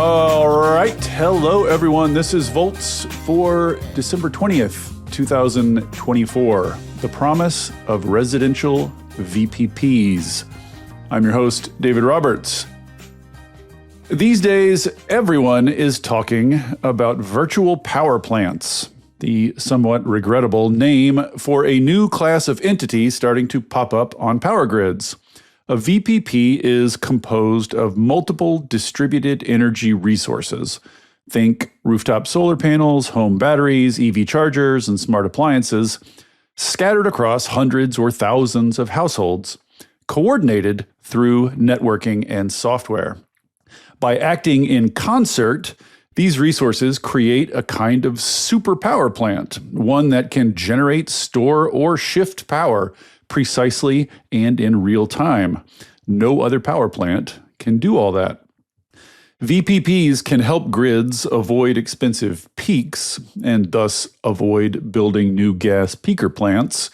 All right. Hello, everyone. This is Volts for December 20th, 2024. The promise of residential VPPs. I'm your host, David Roberts. These days, everyone is talking about virtual power plants, the somewhat regrettable name for a new class of entity starting to pop up on power grids. A VPP is composed of multiple distributed energy resources. Think rooftop solar panels, home batteries, EV chargers, and smart appliances, scattered across hundreds or thousands of households, coordinated through networking and software. By acting in concert, these resources create a kind of super power plant, one that can generate, store, or shift power precisely and in real time. No other power plant can do all that. VPPs can help grids avoid expensive peaks and thus avoid building new gas peaker plants.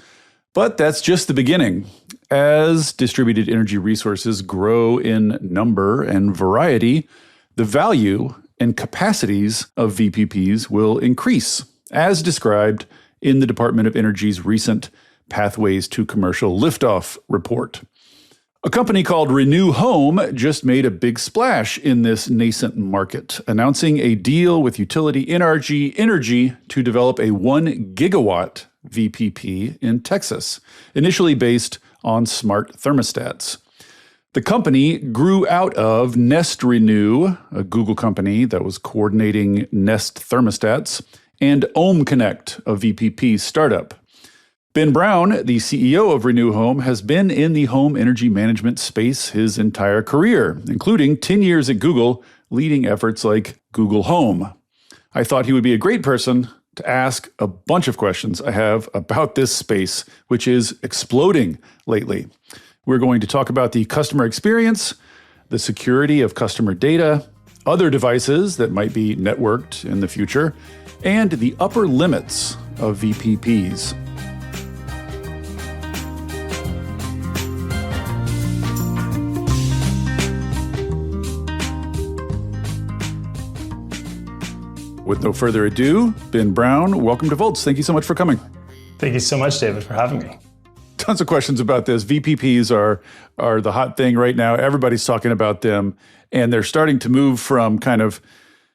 But that's just the beginning. As distributed energy resources grow in number and variety, the value and capacities of VPPs will increase, as described in the Department of Energy's recent Pathways to Commercial Liftoff report. A company called Renew Home just made a big splash in this nascent market, announcing a deal with utility NRG Energy to develop a 1 gigawatt VPP in Texas, initially based on smart thermostats. The company grew out of Nest Renew, a Google company that was coordinating Nest thermostats, and Ohm Connect, a VPP startup. Ben Brown, the CEO of Renew Home, has been in the home energy management space his entire career, including 10 years at Google, leading efforts like Google Home. I thought he would be a great person to ask a bunch of questions I have about this space, which is exploding lately. We're going to talk about the customer experience, the security of customer data, other devices that might be networked in the future, and the upper limits of VPPs. With no further ado, Ben Brown, welcome to Volts. Thank you so much for coming. Thank you so much, David, for having me. Tons of questions about this. VPPs are the hot thing right now. Everybody's talking about them, and they're starting to move from kind of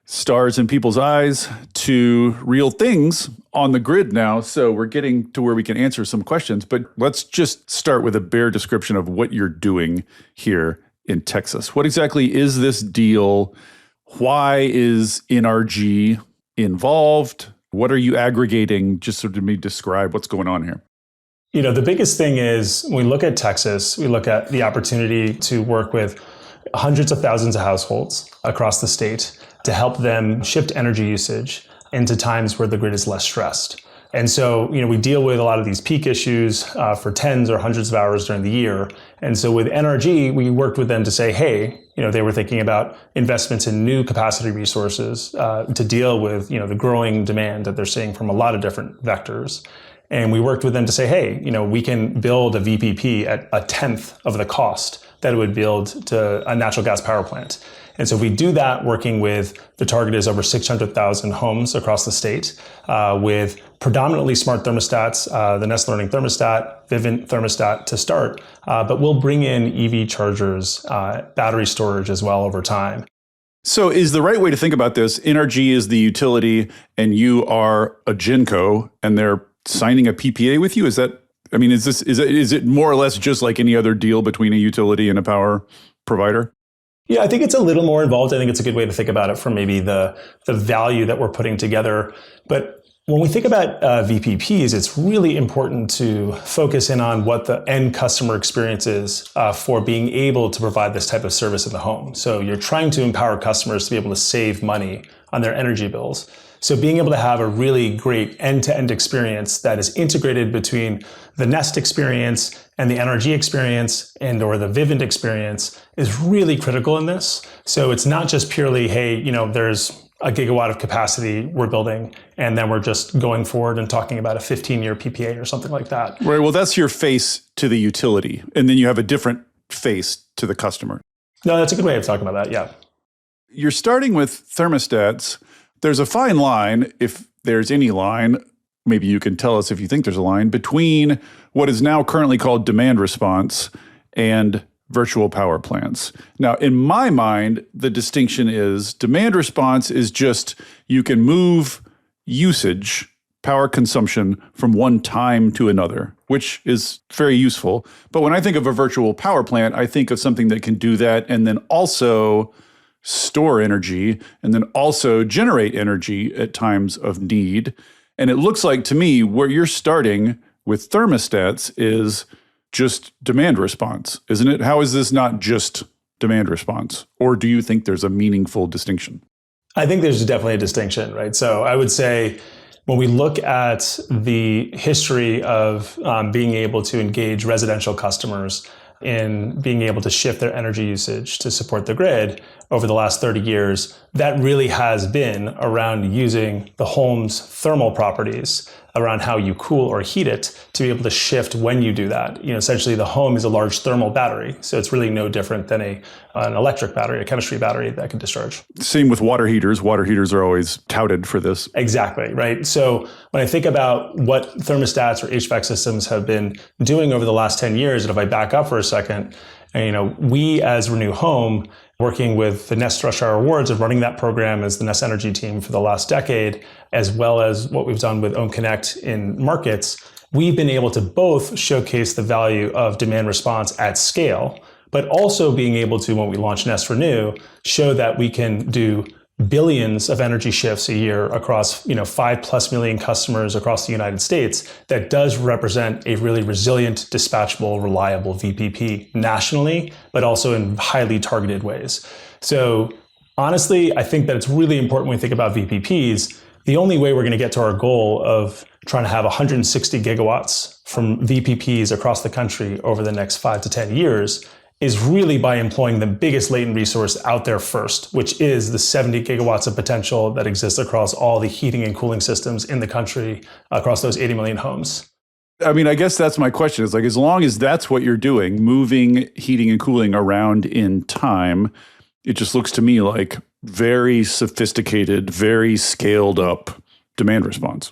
stars in people's eyes to real things on the grid now. So we're getting to where we can answer some questions, but let's just start with a bare description of what you're doing here in Texas. What exactly is this deal? Why is NRG involved? What are you aggregating? Just sort of me describe what's going on here. You know, the biggest thing is when we look at Texas, we look at the opportunity to work with hundreds of thousands of households across the state to help them shift energy usage into times where the grid is less stressed. And so, we deal with a lot of these peak issues for tens or hundreds of hours during the year. And so with NRG, we worked with them to say, hey, they were thinking about investments in new capacity resources to deal with, the growing demand that they're seeing from a lot of different vectors. And we worked with them to say, hey, we can build a VPP at a tenth of the cost that it would build to a natural gas power plant. And so we do that working with, the target is over 600,000 homes across the state with predominantly smart thermostats, the Nest Learning thermostat, Vivint thermostat to start, but we'll bring in EV chargers, battery storage as well over time. So is the right way to think about this, NRG is the utility and you are a GenCo and they're signing a PPA with you? Is it more or less just like any other deal between a utility and a power provider? Yeah, I think it's a little more involved. I think it's a good way to think about it from maybe the value that we're putting together. But when we think about VPPs, it's really important to focus in on what the end customer experience is for being able to provide this type of service in the home. So you're trying to empower customers to be able to save money on their energy bills. So being able to have a really great end-to-end experience that is integrated between the Nest experience and the NRG experience and or the Vivint experience is really critical in this. So it's not just purely, hey, there's a gigawatt of capacity we're building, and then we're just going forward and talking about a 15-year PPA or something like that. Right. Well, that's your face to the utility, and then you have a different face to the customer. No, that's a good way of talking about that. Yeah. you're starting with thermostats. There's a fine line, if there's any line, maybe you can tell us if you think there's a line, between what is now currently called demand response and virtual power plants. Now, in my mind, the distinction is demand response is just you can move usage, power consumption from one time to another, which is very useful. But when I think of a virtual power plant, I think of something that can do that and then also store energy and then also generate energy at times of need. And it looks like to me where you're starting with thermostats is just demand response, isn't it? How is this not just demand response? Or do you think there's a meaningful distinction? I think there's definitely a distinction, right? So I would say when we look at the history of being able to engage residential customers in being able to shift their energy usage to support the grid over the last 30 years, that really has been around using the home's thermal properties around how you cool or heat it to be able to shift when you do that. Essentially the home is a large thermal battery. So it's really no different than an electric battery, a chemistry battery that can discharge. Same with water heaters. Water heaters are always touted for this. Exactly, right? So when I think about what thermostats or HVAC systems have been doing over the last 10 years, and if I back up for a second, we as Renew Home, working with the Nest Rush-Hour Awards and running that program as the Nest Energy team for the last decade, as well as what we've done with Ohm Connect in markets, we've been able to both showcase the value of demand response at scale, but also being able to, when we launch Nest Renew, show that we can do billions of energy shifts a year across 5+ million customers across the United States. That does represent a really resilient, dispatchable, reliable VPP nationally, but also in highly targeted ways. So honestly, I think that it's really important when we think about VPPs. The only way we're going to get to our goal of trying to have 160 gigawatts from VPPs across the country over the next 5 to 10 years is really by employing the biggest latent resource out there first, which is the 70 gigawatts of potential that exists across all the heating and cooling systems in the country across those 80 million homes. I mean, I guess that's my question. Is like, as long as that's what you're doing, moving heating and cooling around in time, it just looks to me like very sophisticated, very scaled up demand response.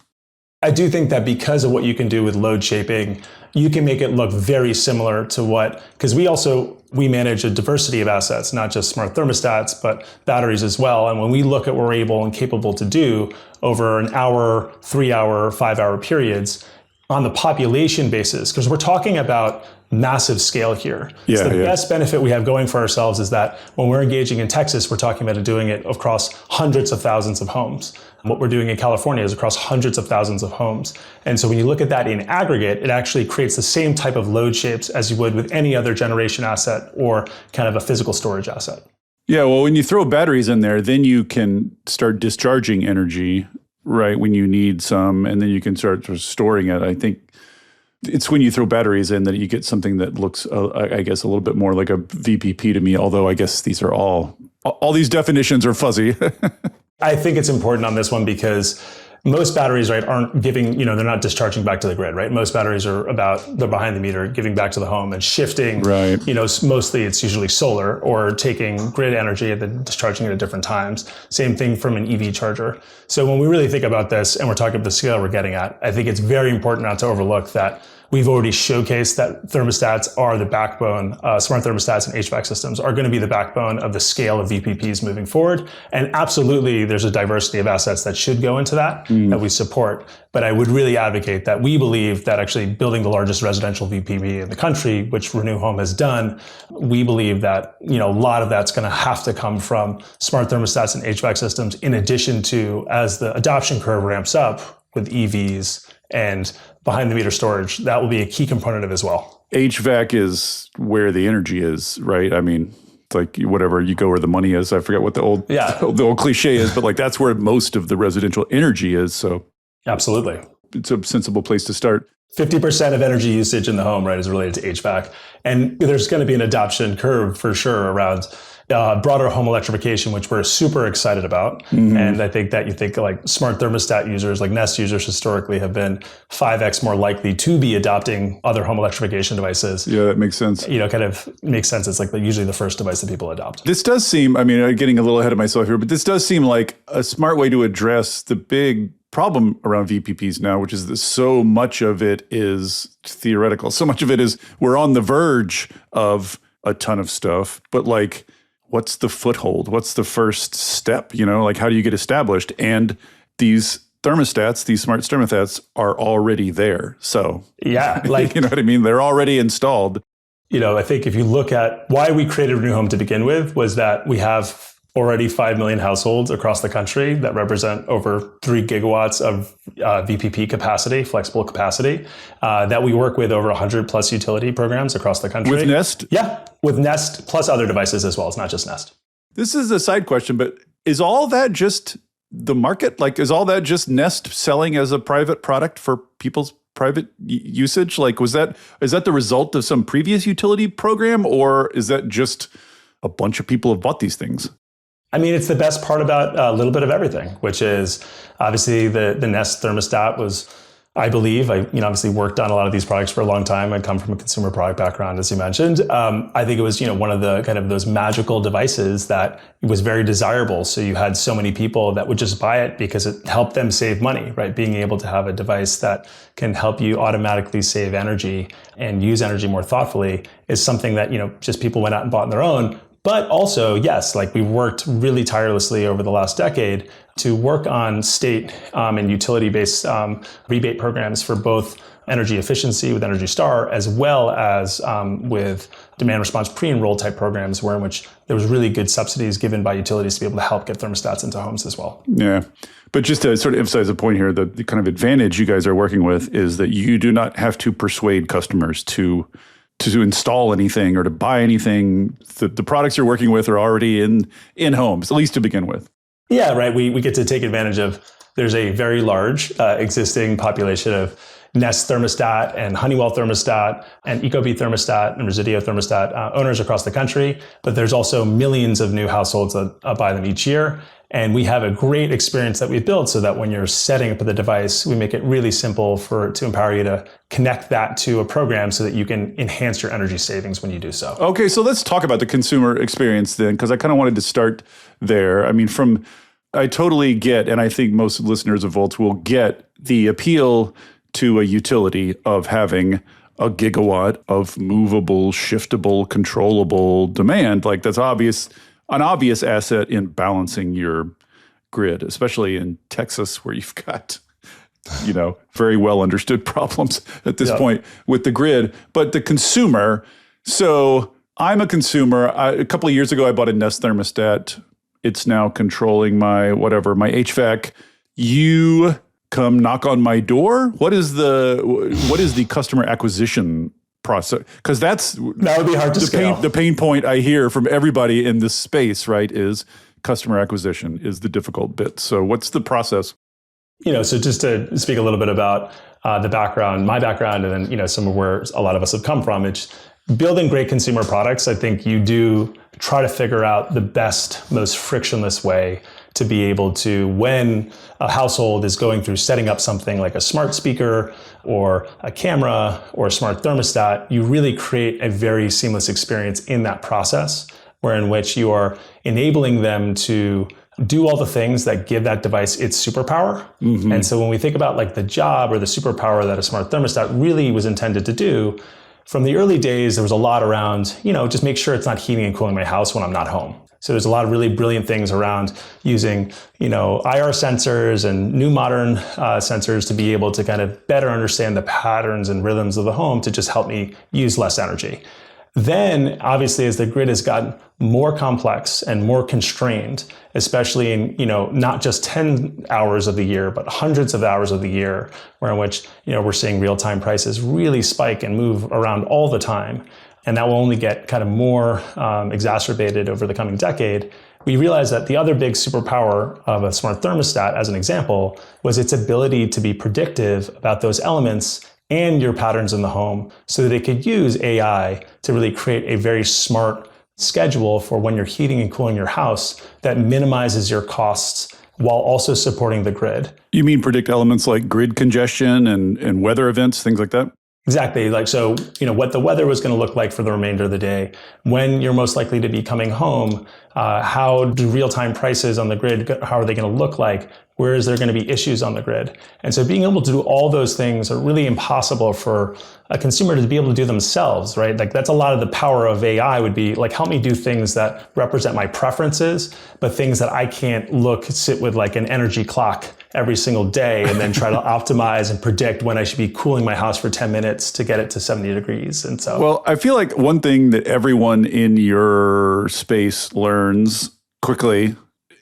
I do think that because of what you can do with load shaping, you can make it look very similar to because we manage a diversity of assets, not just smart thermostats, but batteries as well. And when we look at what we're able and capable to do over an hour, 3 hour, 5 hour periods on the population basis, because we're talking about massive scale here. Yeah, so the best benefit we have going for ourselves is that when we're engaging in Texas, we're talking about doing it across hundreds of thousands of homes. What we're doing in California is across hundreds of thousands of homes. And so when you look at that in aggregate, it actually creates the same type of load shapes as you would with any other generation asset or kind of a physical storage asset. Yeah, well, when you throw batteries in there, then you can start discharging energy, right, when you need some, and then you can start storing it. I think it's when you throw batteries in that you get something that looks, I guess, a little bit more like a VPP to me, although I guess these are all these definitions are fuzzy. I think it's important on this one because most batteries, right, aren't giving, they're not discharging back to the grid, right? Most batteries they're behind the meter, giving back to the home and shifting, right. Mostly it's usually solar or taking grid energy and then discharging it at different times. Same thing from an EV charger. So when we really think about this and we're talking about the scale we're getting at, I think it's very important not to overlook that we've already showcased that thermostats are the backbone, smart thermostats and HVAC systems are going to be the backbone of the scale of VPPs moving forward. And absolutely, there's a diversity of assets that should go into that we support. But I would really advocate that we believe that actually building the largest residential VPP in the country, which Renew Home has done, we believe that, a lot of that's going to have to come from smart thermostats and HVAC systems, in addition to, as the adoption curve ramps up with EVs and behind the meter storage, that will be a key component of it as well. HVAC is where the energy is, right? I mean, it's like whatever, you go where the money is. I forget what the old cliche is, but like that's where most of the residential energy is. So absolutely, it's a sensible place to start. 50% of energy usage in the home, right, is related to HVAC. And there's going to be an adoption curve for sure around broader home electrification, which we're super excited about. And I think that you think like smart thermostat users, like Nest users historically have been 5x more likely to be adopting other home electrification devices. Yeah, that makes sense. Kind of makes sense. It's like usually the first device that people adopt. This does seem, I'm getting a little ahead of myself here, but this does seem like a smart way to address the big problem around VPPs now, which is that so much of it is theoretical. So much of it is we're on the verge of a ton of stuff, but like, what's the foothold? What's the first step? Like how do you get established? And these thermostats, these smart thermostats are already there. So yeah, like, you know what I mean? They're already installed. I think if you look at why we created Renew Home to begin with was that we have already 5 million households across the country that represent over 3 gigawatts of VPP capacity, flexible capacity, that we work with over 100 plus utility programs across the country. With Nest? Yeah, with Nest plus other devices as well. It's not just Nest. This is a side question, but is all that just the market? Like, is all that just Nest selling as a private product for people's private usage? Like, is that the result of some previous utility program, or is that just a bunch of people have bought these things? It's the best part about a little bit of everything, which is obviously the Nest thermostat was, I believe, I obviously worked on a lot of these products for a long time. I come from a consumer product background, as you mentioned. I think it was, one of the kind of those magical devices that was very desirable. So you had so many people that would just buy it because it helped them save money, right? Being able to have a device that can help you automatically save energy and use energy more thoughtfully is something that, just people went out and bought on their own. But also, yes, like we worked really tirelessly over the last decade to work on state and utility-based rebate programs for both energy efficiency with Energy Star, as well as with demand response pre-enroll type programs, in which there was really good subsidies given by utilities to be able to help get thermostats into homes as well. Yeah. But just to sort of emphasize a point here, the kind of advantage you guys are working with is that you do not have to persuade customers to install anything or to buy anything. The products you're working with are already in homes, at least to begin with. Yeah, right. We get to take advantage of, there's a very large existing population of Nest thermostat and Honeywell thermostat and Ecobee thermostat and Resideo thermostat owners across the country. But there's also millions of new households that buy them each year. And we have a great experience that we've built so that when you're setting up the device, we make it really simple to empower you to connect that to a program so that you can enhance your energy savings when you do so. Okay, so let's talk about the consumer experience then, because I kind of wanted to start there. I totally get, and I think most listeners of Volts will get the appeal to a utility of having a gigawatt of movable, shiftable, controllable demand. Like that's an obvious asset in balancing your grid, especially in Texas where you've got, very well understood problems at this point with the grid. But the consumer, so I'm a consumer. A couple of years ago, I bought a Nest thermostat. It's now controlling my HVAC. You come knock on my door. What is the customer acquisition process? Because that would be hard to scale. The pain point I hear from everybody in this space, right, is customer acquisition is the difficult bit. So what's the process? So just to speak a little bit about my background, and then, some of where a lot of us have come from, it's building great consumer products. I think you do try to figure out the best, most frictionless way to be able to, when a household is going through setting up something like a smart speaker or a camera or a smart thermostat, you really create a very seamless experience in that process, in which you are enabling them to do all the things that give that device its superpower. Mm-hmm. And so when we think about like the job or the superpower that a smart thermostat really was intended to do, from the early days, there was a lot around, just make sure it's not heating and cooling my house when I'm not home. So there's a lot of really brilliant things around using, IR sensors and new modern sensors to be able to kind of better understand the patterns and rhythms of the home to just help me use less energy. Then, obviously, as the grid has gotten more complex and more constrained, especially in, not just 10 hours of the year, but hundreds of hours of the year, in which, we're seeing real-time prices really spike and move around all the time. And that will only get kind of more exacerbated over the coming decade. We realized that the other big superpower of a smart thermostat, as an example, was its ability to be predictive about those elements and your patterns in the home so that it could use AI to really create a very smart schedule for when you're heating and cooling your house that minimizes your costs while also supporting the grid. You mean predict elements like grid congestion and weather events, things like that? Exactly. What the weather was going to look like for the remainder of the day, when you're most likely to be coming home, how do real-time prices on the grid, how are they going to look like? Where is there going to be issues on the grid? And so being able to do all those things are really impossible for a consumer to be able to do themselves, right? Like that's a lot of the power of AI would be like, help me do things that represent my preferences, but things that I can't sit with like an energy clock every single day and then try to optimize and predict when I should be cooling my house for 10 minutes to get it to 70 degrees. And so, well, I feel like one thing that everyone in your space learns quickly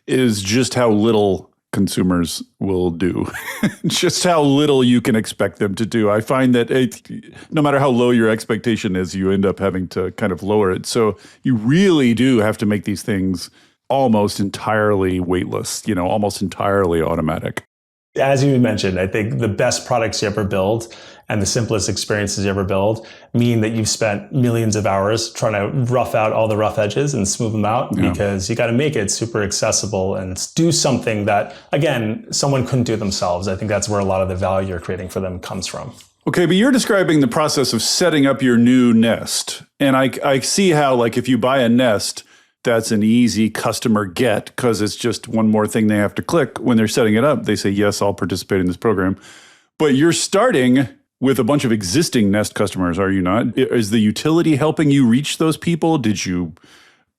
is just how little consumers will do, just how little you can expect them to do. I find that no matter how low your expectation is, you end up having to kind of lower it. So you really do have to make these things almost entirely weightless, almost entirely automatic. As you mentioned, I think the best products you ever build and the simplest experiences you ever build mean that you've spent millions of hours trying to rough out all the rough edges and smooth them out because you got to make it super accessible and do something that, again, someone couldn't do themselves. I think that's where a lot of the value you're creating for them comes from. Okay, but you're describing the process of setting up your new Nest. And I see how, like, if you buy a Nest, that's an easy customer get because it's just one more thing they have to click when they're setting it up. They say, yes, I'll participate in this program. But you're starting with a bunch of existing Nest customers, are you not? Is the utility helping you reach those people? Did you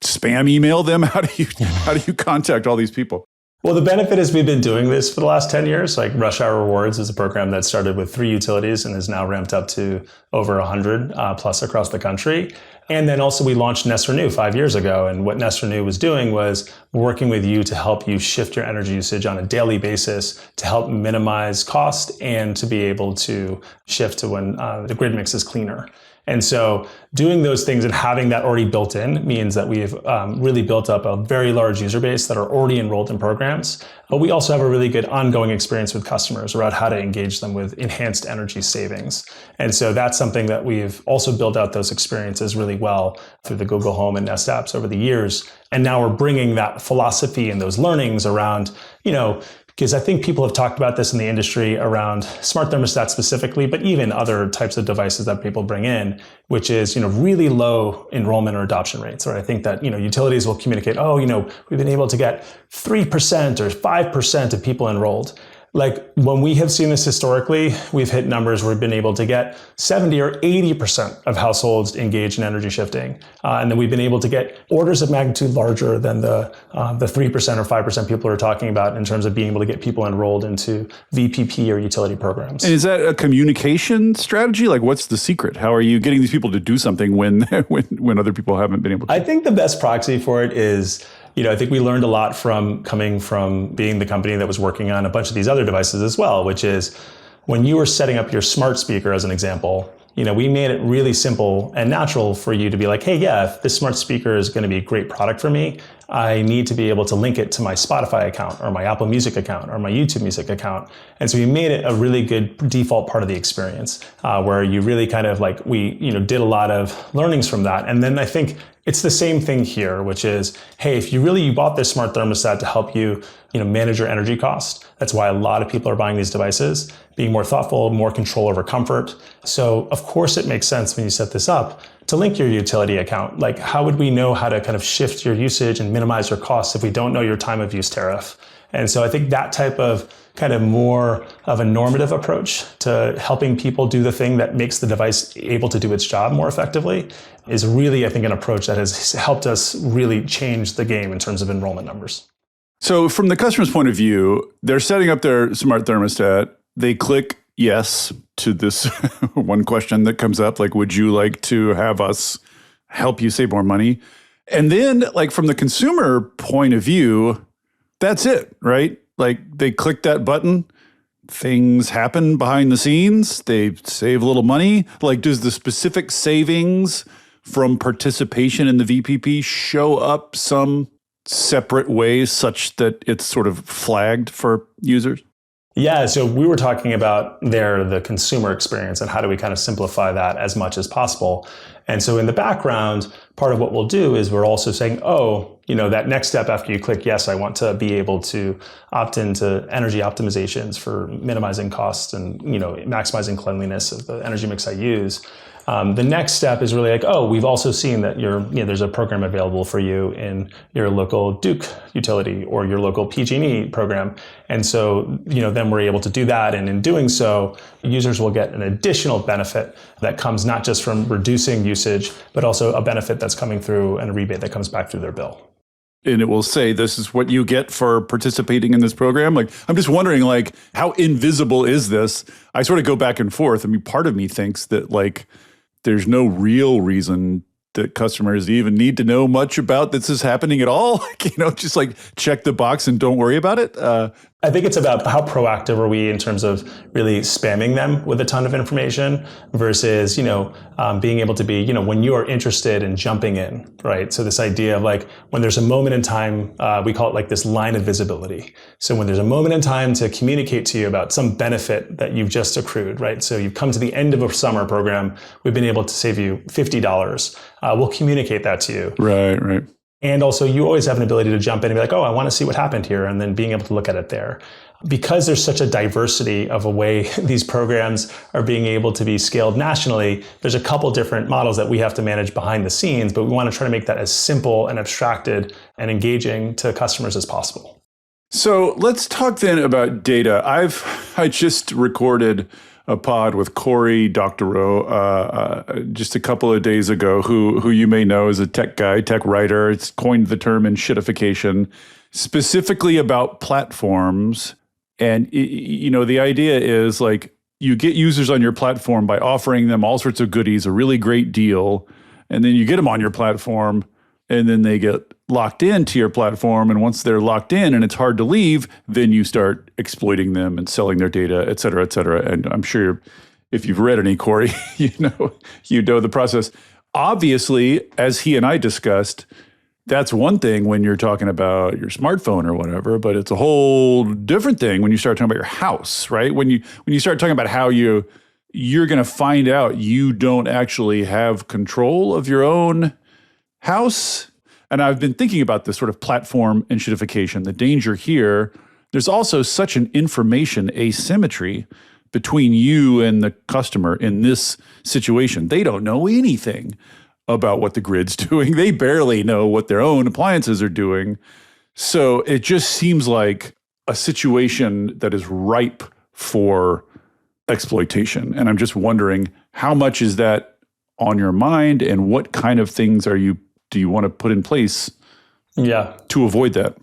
spam email them? How do you contact all these people? Well, the benefit is we've been doing this for the last 10 years. Like Rush Hour Rewards is a program that started with 3 utilities and is now ramped up to over 100 plus across the country. And then also we launched Nest Renew 5 years ago. And what Nest Renew was doing was working with you to help you shift your energy usage on a daily basis to help minimize cost and to be able to shift to when the grid mix is cleaner. And so doing those things and having that already built in means that we've really built up a very large user base that are already enrolled in programs. But we also have a really good ongoing experience with customers around how to engage them with enhanced energy savings. And so that's something that we've also built out those experiences really well through the Google Home and Nest apps over the years. And now we're bringing that philosophy and those learnings around, because I think people have talked about this in the industry around smart thermostats specifically, but even other types of devices that people bring in, which is, really low enrollment or adoption rates. Or I think that, utilities will communicate, we've been able to get 3% or 5% of people enrolled. Like when we have seen this historically, we've hit numbers where we've been able to get 70 or 80% of households engaged in energy shifting. And then we've been able to get orders of magnitude larger than the 3% or 5% people are talking about in terms of being able to get people enrolled into VPP or utility programs. And is that a communication strategy? Like what's the secret? How are you getting these people to do something when other people haven't been able to? I think the best proxy for it is, I think we learned a lot from coming from being the company that was working on a bunch of these other devices as well, which is when you were setting up your smart speaker, as an example, we made it really simple and natural for you to be like, hey, yeah, if this smart speaker is going to be a great product for me, I need to be able to link it to my Spotify account or my Apple Music account or my YouTube Music account. And so we made it a really good default part of the experience where you really kind of like, we did a lot of learnings from that. And then I think it's the same thing here, which is, hey, if you bought this smart thermostat to help you, manage your energy cost. That's why a lot of people are buying these devices, being more thoughtful, more control over comfort. So of course it makes sense when you set this up to link your utility account. Like how would we know how to kind of shift your usage and minimize your costs if we don't know your time of use tariff? And so I think that type of kind of more of a normative approach to helping people do the thing that makes the device able to do its job more effectively is really, I think, an approach that has helped us really change the game in terms of enrollment numbers. So from the customer's point of view, they're setting up their smart thermostat. They click yes to this one question that comes up, like, would you like to have us help you save more money? And then, like, from the consumer point of view, that's it, right? Like, they click that button, things happen behind the scenes, they save a little money. Like, does the specific savings from participation in the VPP show up some separate ways such that it's sort of flagged for users? Yeah, so we were talking about the consumer experience and how do we kind of simplify that as much as possible. And so in the background, part of what we'll do is we're also saying, that next step after you click, yes, I want to be able to opt into energy optimizations for minimizing costs and, maximizing cleanliness of the energy mix I use. The next step is really like, we've also seen that there's a program available for you in your local Duke utility or your local PG&E program. And so, then we're able to do that. And in doing so, users will get an additional benefit that comes not just from reducing usage, but also a benefit that's coming through and a rebate that comes back through their bill. And it will say, this is what you get for participating in this program. Like, I'm just wondering, like, how invisible is this? I sort of go back and forth. I mean, part of me thinks that, like, there's no real reason that customers even need to know much about this is happening at all. Just like check the box and don't worry about it. I think it's about how proactive are we in terms of really spamming them with a ton of information versus, being able to be, when you are interested in jumping in, right? So this idea of like, when there's a moment in time, we call it like this line of visibility. So when there's a moment in time to communicate to you about some benefit that you've just accrued, right? So you've come to the end of a summer program, we've been able to save you $50. We'll communicate that to you. Right. And also, you always have an ability to jump in and be like, I want to see what happened here, and then being able to look at it there. Because there's such a diversity of a way these programs are being able to be scaled nationally, there's a couple different models that we have to manage behind the scenes, but we want to try to make that as simple and abstracted and engaging to customers as possible. So let's talk then about data. I just recorded a pod with Corey Doctorow just a couple of days ago, who you may know is a tech guy, tech writer. It's coined the term enshittification, specifically about platforms. And, the idea is like you get users on your platform by offering them all sorts of goodies, a really great deal, and then you get them on your platform and then they get locked into your platform. And once they're locked in and it's hard to leave, then you start exploiting them and selling their data, et cetera, et cetera. And I'm sure if you've read any, Corey, you know the process. Obviously, as he and I discussed, that's one thing when you're talking about your smartphone or whatever, but it's a whole different thing when you start talking about your house, right? When you start talking about how you're going to find out you don't actually have control of your own house. And I've been thinking about this sort of platform enshittification. The danger here, there's also such an information asymmetry between you and the customer in this situation. They don't know anything about what the grid's doing. They barely know what their own appliances are doing. So it just seems like a situation that is ripe for exploitation. And I'm just wondering, how much is that on your mind, and what kind of things do you want to put in place to avoid that?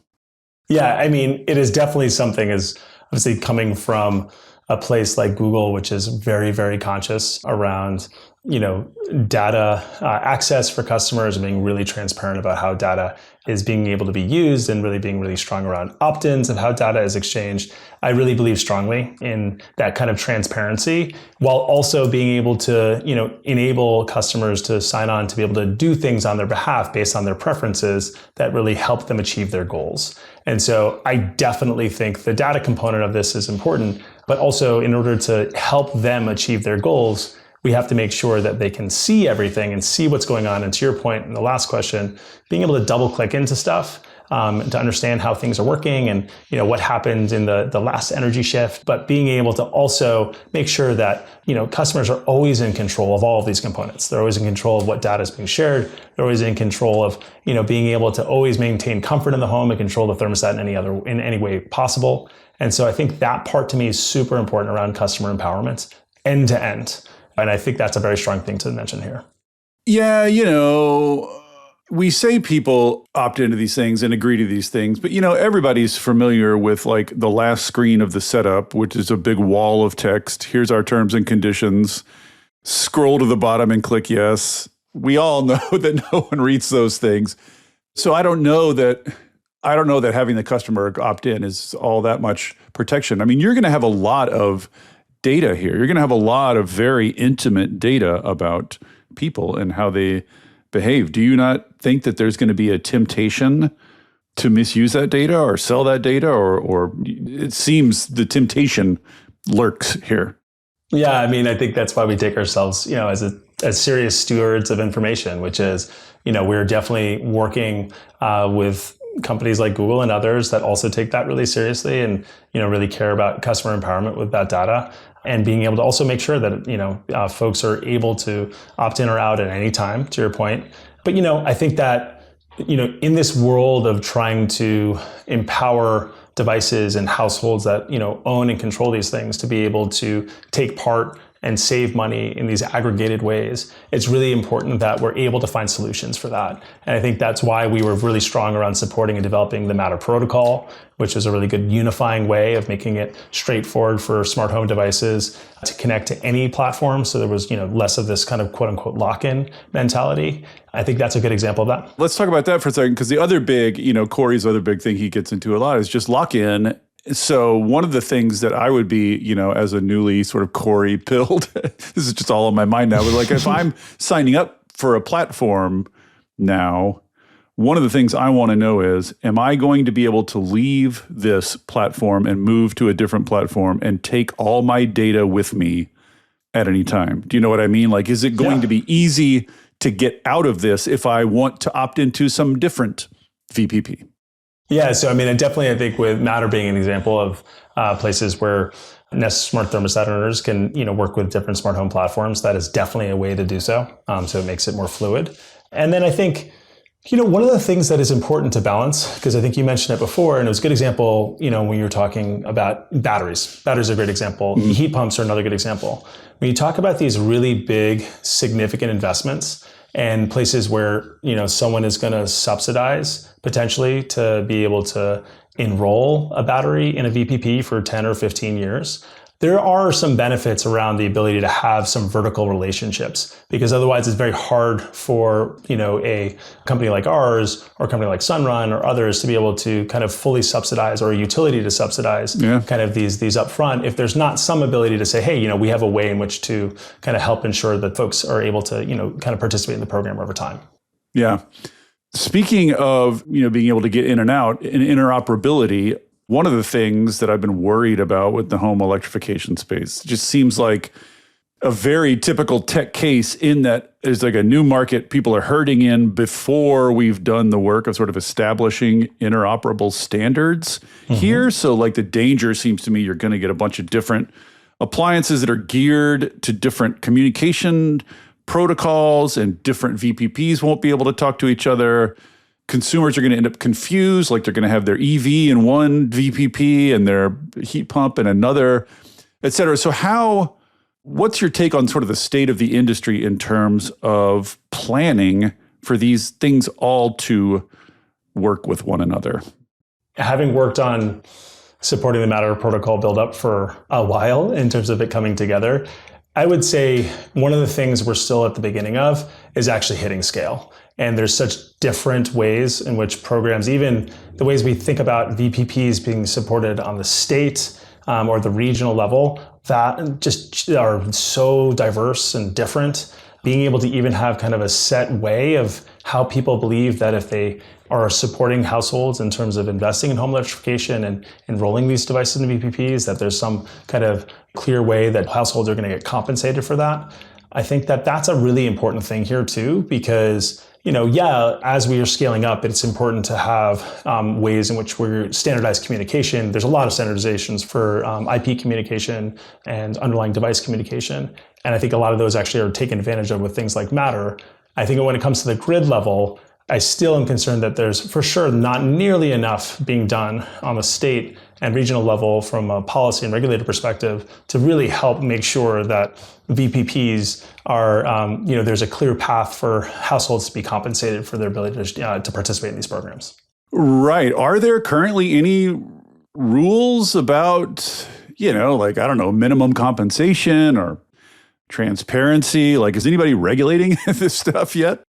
Yeah, I mean, it is definitely something, as obviously coming from a place like Google, which is very, very conscious around, data access for customers and being really transparent about how data is being able to be used and really being really strong around opt-ins of how data is exchanged. I really believe strongly in that kind of transparency, while also being able to, enable customers to sign on to be able to do things on their behalf based on their preferences that really help them achieve their goals. And so I definitely think the data component of this is important, but also in order to help them achieve their goals, we have to make sure that they can see everything and see what's going on. And to your point in the last question, being able to double click into stuff to understand how things are working and what happened in the last energy shift, but being able to also make sure that customers are always in control of all of these components. They're always in control of what data is being shared. They're always in control of being able to always maintain comfort in the home and control the thermostat in any way possible. And so I think that part to me is super important around customer empowerment end to end. And I think that's a very strong thing to mention here. Yeah, we say people opt into these things and agree to these things, but everybody's familiar with like the last screen of the setup, which is a big wall of text. Here's our terms and conditions. Scroll to the bottom and click yes. We all know that no one reads those things. So I don't know that having the customer opt in is all that much protection. I mean, you're going to have a lot of data here. You're going to have a lot of very intimate data about people and how they behave. Do you not think that there's going to be a temptation to misuse that data or sell that data, or it seems the temptation lurks here? Yeah, I mean, I think that's why we take ourselves, as a as serious stewards of information, which is, we're definitely working with companies like Google and others that also take that really seriously and, really care about customer empowerment with that data, and being able to also make sure that, folks are able to opt in or out at any time, to your point. But, I think that, in this world of trying to empower devices and households that, own and control these things to be able to take part and save money in these aggregated ways, it's really important that we're able to find solutions for that. And I think that's why we were really strong around supporting and developing the Matter protocol, which is a really good unifying way of making it straightforward for smart home devices to connect to any platform. So there was, less of this kind of quote unquote lock-in mentality. I think that's a good example of that. Let's talk about that for a second, because the other big, Corey's other big thing he gets into a lot is just lock-in. So one of the things that I would be, as a newly sort of Corey pilled, this is just all on my mind now, but like if I'm signing up for a platform now, one of the things I want to know is, am I going to be able to leave this platform and move to a different platform and take all my data with me at any time? Do you know what I mean? Like, is it going to be easy to get out of this if I want to opt into some different VPP? Yeah, so I think with Matter being an example of places where Nest smart thermostat owners can, work with different smart home platforms, that is definitely a way to do so. So it makes it more fluid. And then I think, one of the things that is important to balance, because I think you mentioned it before, and it was a good example, when you were talking about batteries. Batteries are a great example. Mm-hmm. Heat pumps are another good example. When you talk about these really big, significant investments, and places where, someone is going to subsidize potentially to be able to enroll a battery in a VPP for 10 or 15 years, there are some benefits around the ability to have some vertical relationships, because otherwise it's very hard for, a company like ours or a company like Sunrun or others to be able to kind of fully subsidize, or a utility to subsidize kind of these upfront, if there's not some ability to say, hey, we have a way in which to kind of help ensure that folks are able to, kind of participate in the program over time. Yeah. Speaking of, being able to get in and out in interoperability, one of the things that I've been worried about with the home electrification space just seems like a very typical tech case, in that there's like a new market people are herding in before we've done the work of sort of establishing interoperable standards here. So like the danger seems to me, you're going to get a bunch of different appliances that are geared to different communication protocols, and different VPPs won't be able to talk to each other. Consumers are going to end up confused, like they're going to have their EV in one VPP and their heat pump in another, et cetera. So what's your take on sort of the state of the industry in terms of planning for these things all to work with one another? Having worked on supporting the Matter protocol build-up for a while in terms of it coming together, I would say one of the things we're still at the beginning of is actually hitting scale. And there's such different ways in which programs, even the ways we think about VPPs being supported on the state or the regional level, that just are so diverse and different. Being able to even have kind of a set way of how people believe that if they are supporting households in terms of investing in home electrification and enrolling these devices in VPPs, that there's some kind of clear way that households are going to get compensated for that. I think that that's a really important thing here too, because as we are scaling up, it's important to have ways in which we're standardized communication. There's a lot of standardizations for IP communication and underlying device communication. And I think a lot of those actually are taken advantage of with things like Matter. I think when it comes to the grid level, I still am concerned that there's for sure not nearly enough being done on the state and regional level from a policy and regulator perspective to really help make sure that VPPs are, there's a clear path for households to be compensated for their ability to participate in these programs. Right. Are there currently any rules about, minimum compensation or transparency? Like, is anybody regulating this stuff yet?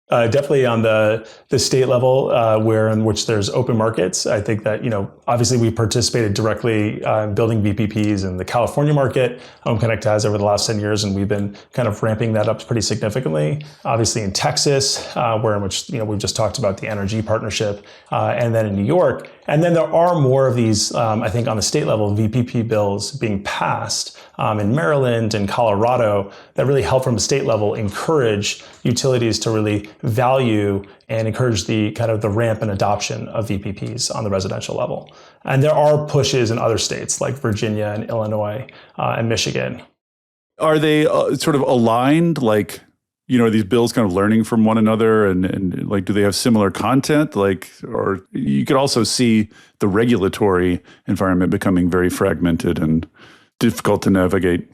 Definitely on the state level, where in which there's open markets. I think that, obviously we participated directly in building VPPs in the California market. Home Connect has over the last 10 years, and we've been kind of ramping that up pretty significantly. Obviously in Texas, where in which, we've just talked about the NRG partnership, and then in New York. And then there are more of these, I think on the state level, VPP bills being passed in Maryland and Colorado that really help from the state level encourage utilities to really value and encourage the kind of the ramp and adoption of VPPs on the residential level. And there are pushes in other states like Virginia and Illinois and Michigan. Are they sort of aligned? Like, are these bills kind of learning from one another, and like, do they have similar content? Like, or you could also see the regulatory environment becoming very fragmented and difficult to navigate.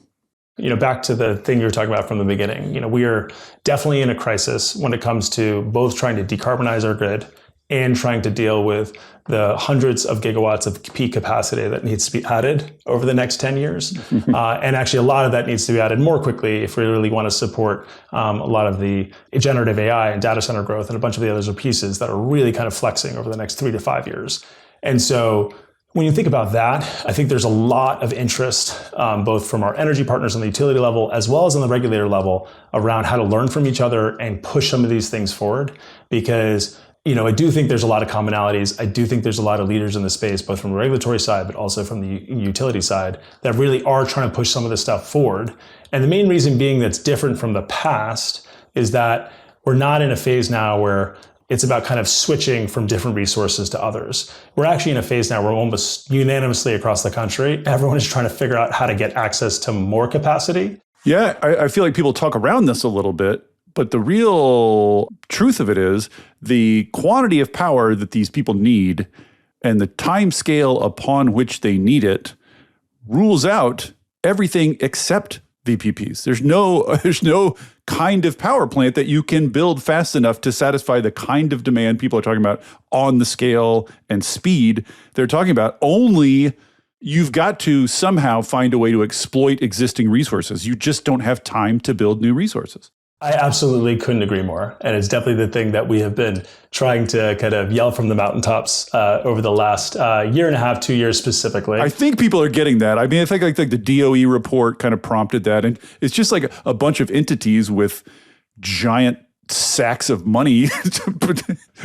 Back to the thing you were talking about from the beginning, we are definitely in a crisis when it comes to both trying to decarbonize our grid and trying to deal with the hundreds of gigawatts of peak capacity that needs to be added over the next 10 years. And actually, a lot of that needs to be added more quickly if we really want to support a lot of the generative AI and data center growth and a bunch of the other pieces that are really kind of flexing over the next 3 to 5 years. And so when you think about that, I think there's a lot of interest, both from our energy partners on the utility level, as well as on the regulator level, around how to learn from each other and push some of these things forward. Because I do think there's a lot of commonalities. I do think there's a lot of leaders in the space, both from the regulatory side, but also from the utility side, that really are trying to push some of this stuff forward. And the main reason being that's different from the past is that we're not in a phase now where it's about kind of switching from different resources to others. We're actually in a phase now where almost unanimously across the country, everyone is trying to figure out how to get access to more capacity. Yeah, I feel like people talk around this a little bit. But the real truth of it is the quantity of power that these people need and the time scale upon which they need it rules out everything except VPPs. There's no kind of power plant that you can build fast enough to satisfy the kind of demand people are talking about on the scale and speed they're talking about. Only you've got to somehow find a way to exploit existing resources. You just don't have time to build new resources. I absolutely couldn't agree more. And it's definitely the thing that we have been trying to kind of yell from the mountaintops over the last year and a half, 2 years specifically. I think people are getting that. I mean, I think like the DOE report kind of prompted that. And it's just like a bunch of entities with giant sacks of money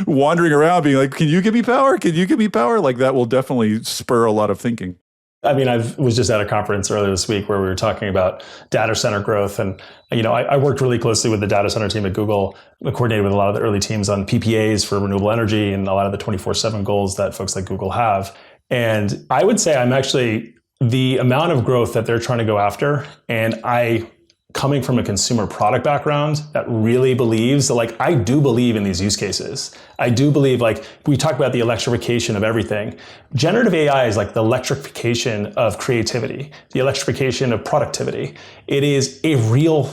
wandering around being like, can you give me power? Can you give me power? Like that will definitely spur a lot of thinking. I mean, I was just at a conference earlier this week where we were talking about data center growth. And, I worked really closely with the data center team at Google, coordinated with a lot of the early teams on PPAs for renewable energy and a lot of the 24/7 goals that folks like Google have. And I would say I'm actually the amount of growth that they're trying to go after. And coming from a consumer product background that really believes that, I do believe in these use cases. I do believe, we talk about the electrification of everything. Generative AI is like the electrification of creativity, the electrification of productivity. It is a real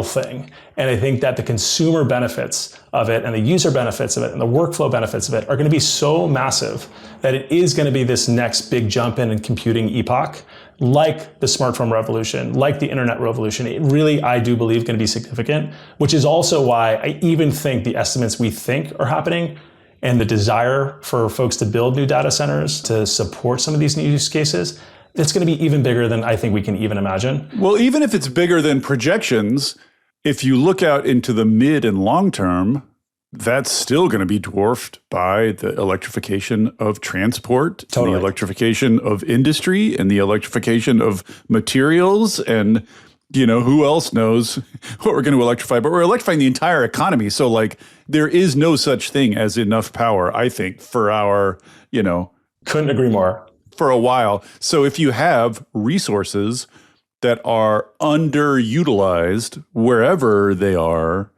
thing. And I think that the consumer benefits of it and the user benefits of it and the workflow benefits of it are going to be so massive that it is going to be this next big jump in computing epoch, like the smartphone revolution, like the internet revolution. It really, I do believe, going to be significant, which is also why I even think the estimates we think are happening and the desire for folks to build new data centers to support some of these new use cases, it's going to be even bigger than I think we can even imagine. Well, even if it's bigger than projections, if you look out into the mid and long term, that's still going to be dwarfed by the electrification of transport, totally. The electrification of industry, and the electrification of materials. And, who else knows what we're going to electrify? But we're electrifying the entire economy. So, there is no such thing as enough power, I think, for our, Couldn't agree more. For a while. So if you have resources that are underutilized wherever they are,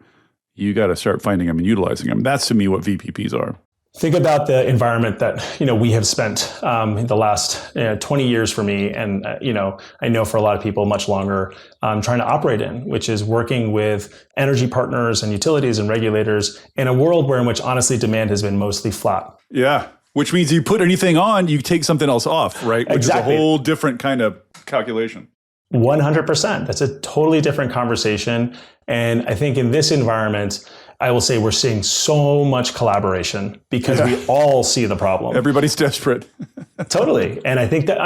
you got to start finding them and utilizing them. That's to me what VPPs are. Think about the environment that we have spent in the last 20 years for me, and I know for a lot of people much longer, trying to operate in, which is working with energy partners and utilities and regulators in a world in which honestly demand has been mostly flat. Yeah, which means you put anything on, you take something else off, right? Which exactly. is a whole different kind of calculation. 100%. That's a totally different conversation. And I think in this environment, I will say we're seeing so much collaboration because we all see the problem. Everybody's desperate. Totally. And I think that,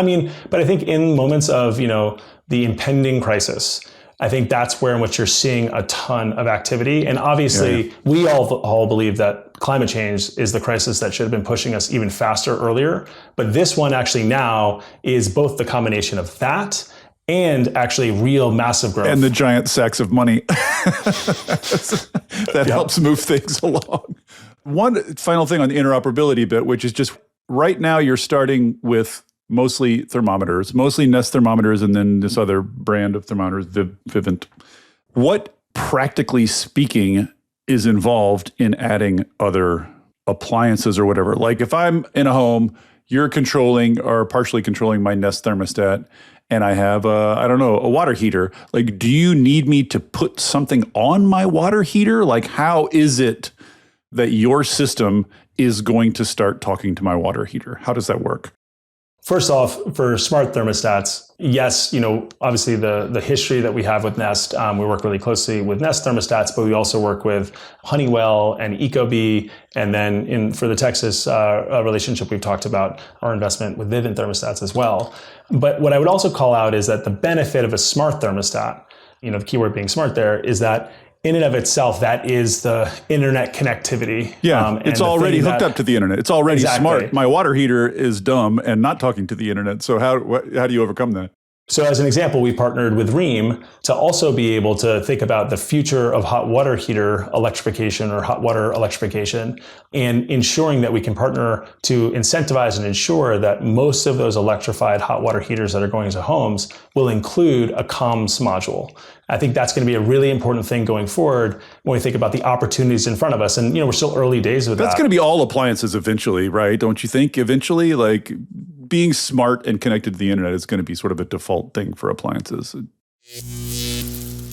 but I think in moments of, the impending crisis, I think that's where in which you're seeing a ton of activity. And obviously we all believe that climate change is the crisis that should have been pushing us even faster earlier. But this one actually now is both the combination of that and actually real massive growth. And the giant sacks of money that helps move things along. One final thing on the interoperability bit, which is just right now you're starting with mostly thermometers, mostly Nest thermometers, and then this other brand of thermometers, Vivint. What, practically speaking, is involved in adding other appliances or whatever? Like if I'm in a home, you're controlling or partially controlling my Nest thermostat, and I have a water heater. Like, do you need me to put something on my water heater? Like, how is it that your system is going to start talking to my water heater? How does that work? First off, for smart thermostats, yes, obviously the history that we have with Nest, we work really closely with Nest thermostats, but we also work with Honeywell and Ecobee. And then for the Texas relationship, we've talked about our investment with Vivint thermostats as well. But what I would also call out is that the benefit of a smart thermostat, the keyword being smart there, is that in and of itself, that is the internet connectivity. Yeah, it's already hooked up to the internet. It's already smart. My water heater is dumb and not talking to the internet. So how do you overcome that? So as an example, we partnered with Rheem to also be able to think about the future of hot water heater electrification or hot water electrification, and ensuring that we can partner to incentivize and ensure that most of those electrified hot water heaters that are going into homes will include a comms module. I think that's going to be a really important thing going forward when we think about the opportunities in front of us. And, we're still early days with that. That's going to be all appliances eventually, right? Don't you think? Eventually, like being smart and connected to the internet is going to be sort of a default thing for appliances.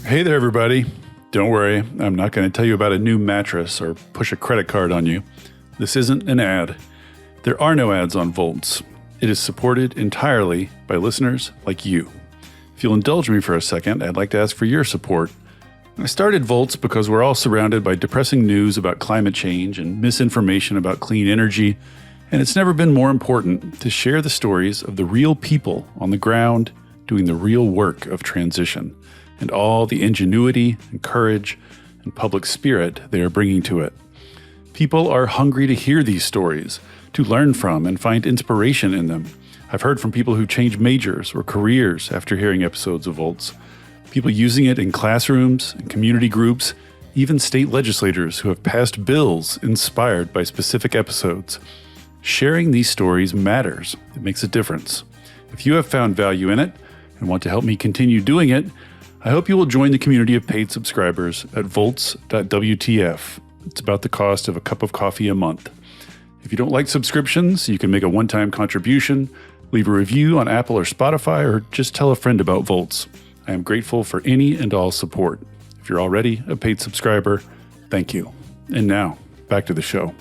Hey there, everybody. Don't worry. I'm not going to tell you about a new mattress or push a credit card on you. This isn't an ad. There are no ads on Volts. It is supported entirely by listeners like you. If you'll indulge me for a second, I'd like to ask for your support. I started Volts because we're all surrounded by depressing news about climate change and misinformation about clean energy, and it's never been more important to share the stories of the real people on the ground doing the real work of transition and all the ingenuity and courage and public spirit they are bringing to it. People are hungry to hear these stories, to learn from and find inspiration in them. I've heard from people who changed majors or careers after hearing episodes of Volts, people using it in classrooms and community groups, even state legislators who have passed bills inspired by specific episodes. Sharing these stories matters. It makes a difference. If you have found value in it and want to help me continue doing it, I hope you will join the community of paid subscribers at volts.wtf. It's about the cost of a cup of coffee a month. If you don't like subscriptions, you can make a one-time contribution, leave a review on Apple or Spotify, or just tell a friend about Volts. I am grateful for any and all support. If you're already a paid subscriber, thank you. And now, back to the show.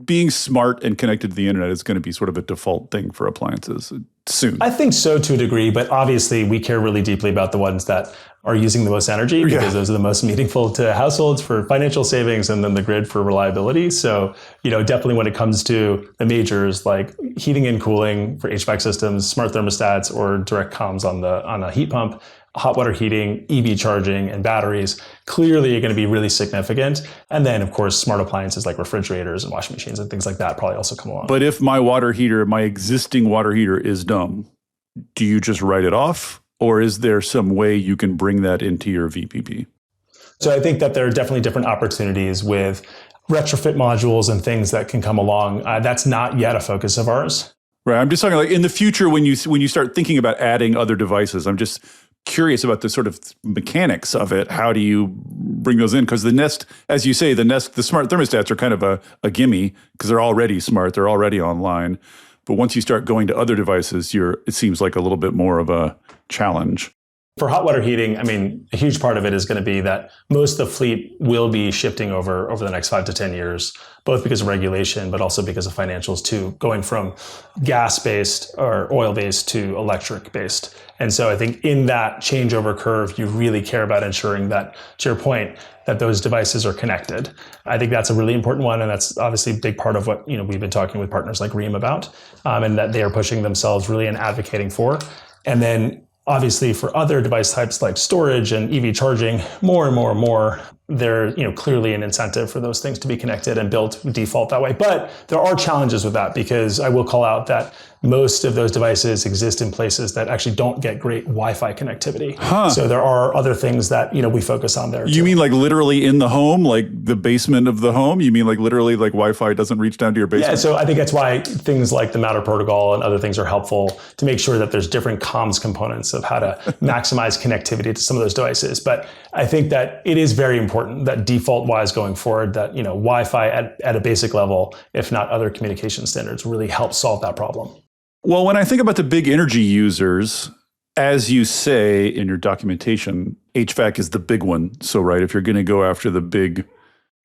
Being smart and connected to the internet is going to be sort of a default thing for appliances soon. I think so to a degree, but obviously we care really deeply about the ones that are using the most energy because those are the most meaningful to households for financial savings and then the grid for reliability. So, definitely when it comes to the majors like heating and cooling for HVAC systems, smart thermostats, or direct comms on a heat pump, hot water heating, EV charging, and batteries clearly are going to be really significant. And then, of course, smart appliances like refrigerators and washing machines and things like that probably also come along. But if my existing water heater is dumb, do you just write it off? Or is there some way you can bring that into your VPP? So I think that there are definitely different opportunities with retrofit modules and things that can come along. That's not yet a focus of ours. Right. I'm just talking like in the future when you start thinking about adding other devices, I'm just curious about the sort of mechanics of it. How do you bring those in? Because the Nest, as you say, the smart thermostats are kind of a gimme because they're already smart. They're already online. But once you start going to other devices, it seems like a little bit more of a challenge. For hot water heating, a huge part of it is going to be that most of the fleet will be shifting over the next 5 to 10 years, both because of regulation, but also because of financials too, going from gas-based or oil-based to electric-based. And so I think in that changeover curve, you really care about ensuring that, to your point, that those devices are connected. I think that's a really important one, and that's obviously a big part of what we've been talking with partners like Rheem about, and that they are pushing themselves really and advocating for. And then obviously, for other device types like storage and EV charging, more and more there's clearly an incentive for those things to be connected and built default that way. But there are challenges with that, because I will call out that most of those devices exist in places that actually don't get great Wi-Fi connectivity. So there are other things that we focus on there. You mean like literally in the home, like the basement of the home? You mean like literally like Wi-Fi doesn't reach down to your basement? Yeah, so I think that's why things like the Matter protocol and other things are helpful to make sure that there's different comms components of how to maximize connectivity to some of those devices. But I think that it is very important that default-wise going forward, that Wi-Fi at a basic level, if not other communication standards, really help solve that problem. Well, when I think about the big energy users, as you say in your documentation, HVAC is the big one. So, right, if you're going to go after the big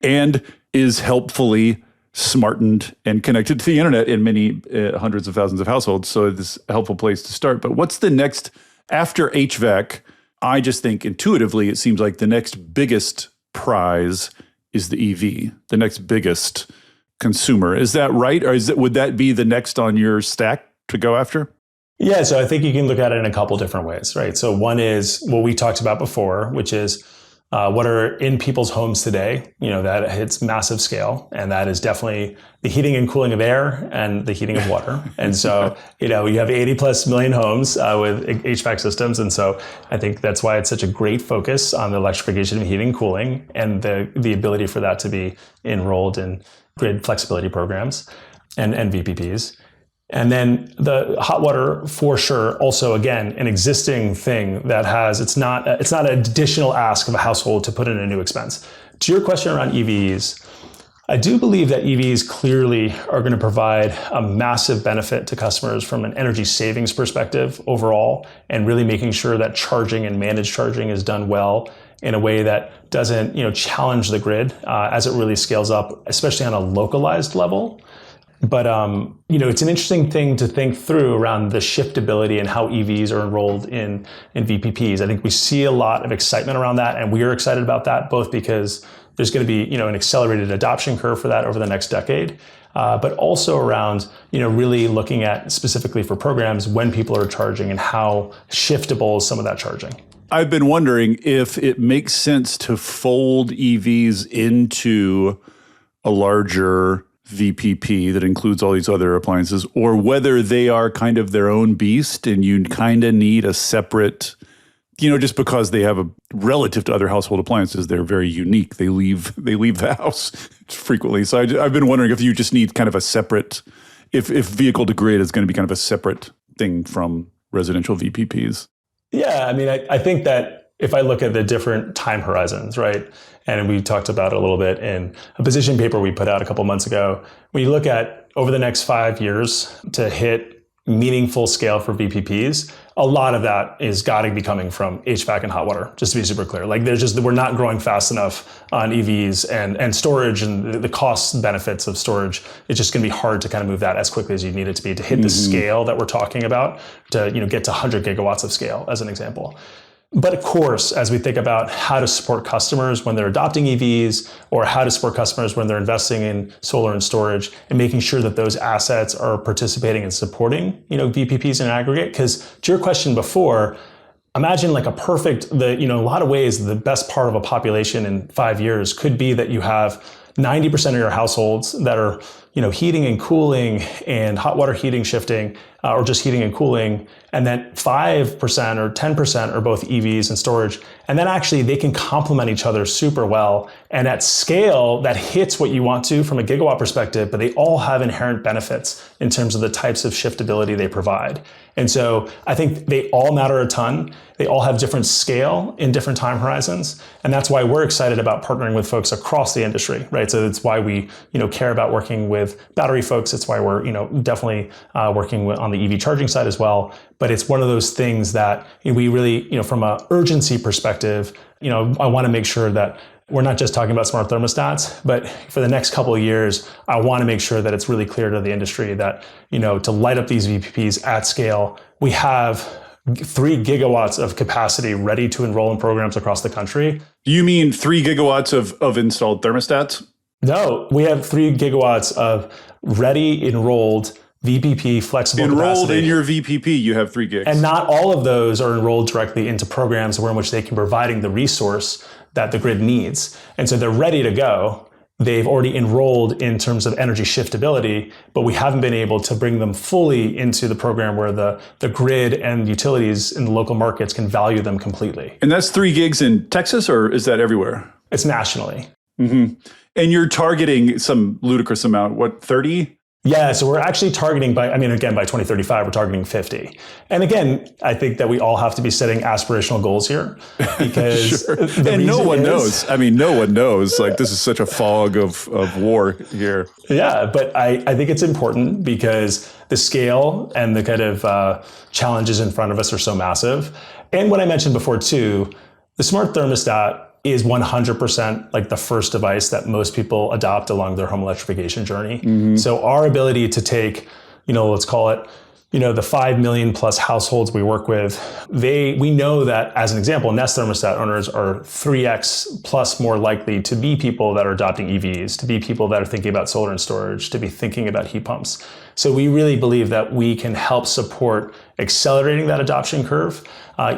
and is helpfully smartened and connected to the internet in many hundreds of thousands of households. So it's a helpful place to start. But what's the next after HVAC? I just think intuitively, it seems like the next biggest prize is the EV, the next biggest consumer. Is that right? Or would that be the next on your stack to go after? Yeah, so I think you can look at it in a couple different ways, right? So one is what we talked about before, which is what are in people's homes today, that hits massive scale. And that is definitely the heating and cooling of air and the heating of water. And so, you have 80 plus million homes with HVAC systems. And so I think that's why it's such a great focus on the electrification of heating and cooling and the ability for that to be enrolled in grid flexibility programs and VPPs. And then the hot water, for sure, also, again, an existing thing that it's not an additional ask of a household to put in a new expense. To your question around EVs, I do believe that EVs clearly are going to provide a massive benefit to customers from an energy savings perspective overall, and really making sure that charging and managed charging is done well in a way that doesn't, challenge the grid as it really scales up, especially on a localized level. But, it's an interesting thing to think through around the shiftability and how EVs are enrolled in VPPs. I think we see a lot of excitement around that, and we are excited about that, both because there's going to be, an accelerated adoption curve for that over the next decade, but also around, really looking at specifically for programs when people are charging and how shiftable is some of that charging. I've been wondering if it makes sense to fold EVs into a larger VPP that includes all these other appliances, or whether they are kind of their own beast and you kind of need a separate, just because they have a relative to other household appliances, they're very unique. They leave the house frequently. So I've been wondering if you just need kind of a separate, if vehicle to grid is going to be kind of a separate thing from residential VPPs. Yeah, I mean, I think that if I look at the different time horizons, right? And we talked about it a little bit in a position paper we put out a couple months ago. When you look at over the next 5 years to hit meaningful scale for VPPs, a lot of that is got to be coming from HVAC and hot water, just to be super clear. Like we're not growing fast enough on EVs and storage and the cost benefits of storage. It's just going to be hard to kind of move that as quickly as you need it to be to hit the scale that we're talking about to, get to 100 gigawatts of scale as an example. But of course, as we think about how to support customers when they're adopting EVs, or how to support customers when they're investing in solar and storage, and making sure that those assets are participating and supporting, VPPs in aggregate. Because to your question before, imagine like in a lot of ways, the best part of a population in 5 years could be that you have 90% of your households that are, heating and cooling and hot water heating shifting, or just heating and cooling, and then 5% or 10% are both EVs and storage. And then actually they can complement each other super well. And at scale, that hits what you want to from a gigawatt perspective, but they all have inherent benefits in terms of the types of shiftability they provide. And so I think they all matter a ton. They all have different scale in different time horizons. And that's why we're excited about partnering with folks across the industry, right? So that's why we, care about working with battery folks. It's why we're, definitely working on the EV charging side as well. But it's one of those things that we really, from an urgency perspective, I want to make sure that we're not just talking about smart thermostats, but for the next couple of years, I want to make sure that it's really clear to the industry that, to light up these VPPs at scale, we have 3 gigawatts of capacity ready to enroll in programs across the country. You mean 3 gigawatts of installed thermostats? No, we have 3 gigawatts of ready enrolled VPP flexible Enrolled capacity. in your VPP, you have 3 gigs. And not all of those are enrolled directly into programs where in which they can providing the resource that the grid needs. And so they're ready to go. They've already enrolled in terms of energy shiftability, but we haven't been able to bring them fully into the program where the grid and utilities in the local markets can value them completely. And that's 3 gigs in Texas, or is that everywhere? It's nationally. Mm-hmm. And you're targeting some ludicrous amount, what, 30? Yeah, so we're actually targeting by 2035, we're targeting 50. And again, I think that we all have to be setting aspirational goals here because sure. And no one knows. I mean, no one knows. Like, this is such a fog of war here. Yeah, but I think it's important because the scale and the kind of challenges in front of us are so massive. And what I mentioned before too, the smart thermostat is 100% like the first device that most people adopt along their home electrification journey. Mm-hmm. So our ability to take, let's call it, the 5 million plus households we work with, we know that, as an example, Nest thermostat owners are 3x plus more likely to be people that are adopting EVs, to be people that are thinking about solar and storage, to be thinking about heat pumps. So we really believe that we can help support accelerating that adoption curve,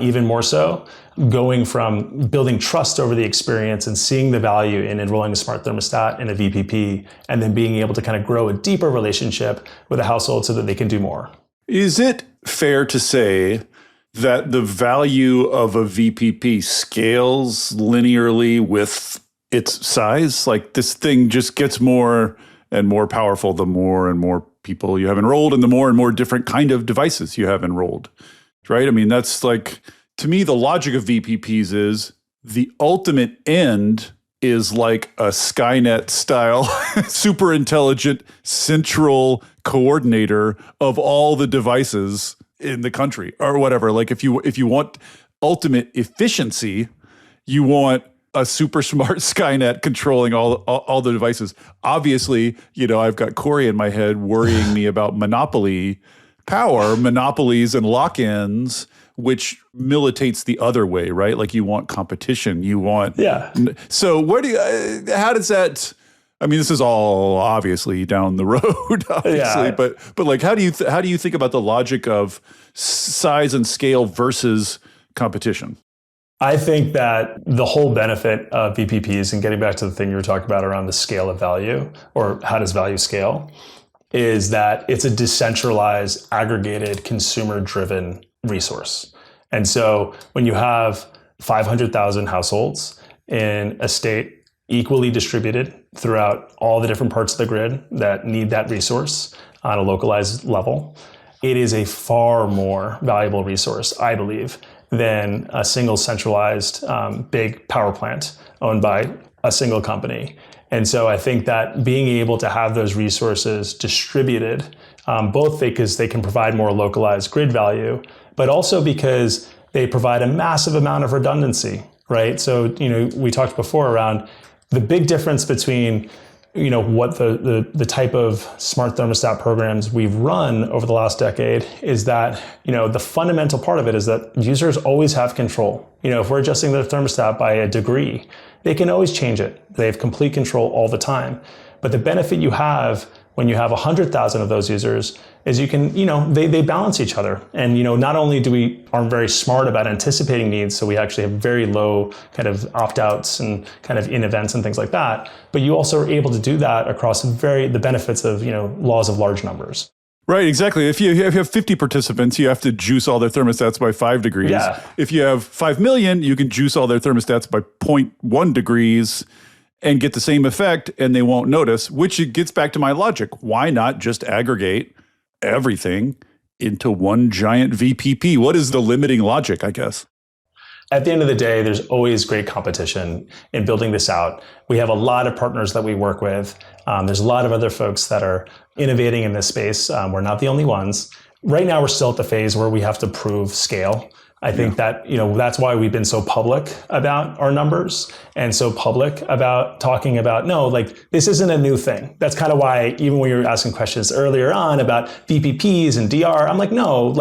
even more so, going from building trust over the experience and seeing the value in enrolling a smart thermostat in a VPP, and then being able to kind of grow a deeper relationship with a household so that they can do more. Is it fair to say that the value of a VPP scales linearly with its size? Like, this thing just gets more and more powerful the more and more people you have enrolled and the more and more different kind of devices you have enrolled, right? I mean, that's like, to me, the logic of VPPs is the ultimate end is like a Skynet style, super intelligent central coordinator of all the devices in the country or whatever. Like, if you want ultimate efficiency, you want a super smart Skynet controlling all the devices. Obviously, I've got Corey in my head worrying me about monopolies and lock-ins, which militates the other way, right? Like, you want competition, Yeah. So how does that, I mean, this is all obviously down the road, obviously, yeah. But like, how do you think about the logic of size and scale versus competition? I think that the whole benefit of VPPs, and getting back to the thing you were talking about around the scale of value, or how does value scale, is that it's a decentralized, aggregated, consumer-driven resource. And so when you have 500,000 households in a state equally distributed throughout all the different parts of the grid that need that resource on a localized level, it is a far more valuable resource, I believe, than a single centralized big power plant owned by a single company. And so I think that being able to have those resources distributed, both because they can provide more localized grid value, but also because they provide a massive amount of redundancy, right? So, we talked before around the big difference between what the type of smart thermostat programs we've run over the last decade is that, the fundamental part of it is that users always have control. If we're adjusting their thermostat by a degree, they can always change it. They have complete control all the time. But the benefit you have when you have 100,000 of those users is you can, they balance each other. And, not only aren't very smart about anticipating needs, so we actually have very low kind of opt-outs and kind of in events and things like that, but you also are able to do that across the benefits of, laws of large numbers. Right, exactly. If you have 50 participants, you have to juice all their thermostats by 5 degrees. Yeah. If you have 5 million, you can juice all their thermostats by 0.1 degrees and get the same effect, and they won't notice, which it gets back to my logic. Why not just aggregate everything into one giant VPP? What is the limiting logic, I guess? At the end of the day, there's always great competition in building this out. We have a lot of partners that we work with. There's a lot of other folks that are innovating in this space. We're not the only ones. Right now, we're still at the phase where we have to prove scale. I think that, that's why we've been so public about our numbers and so public about talking about, this isn't a new thing. That's kind of why, even when you were asking questions earlier on about VPPs and DR, I'm like, no,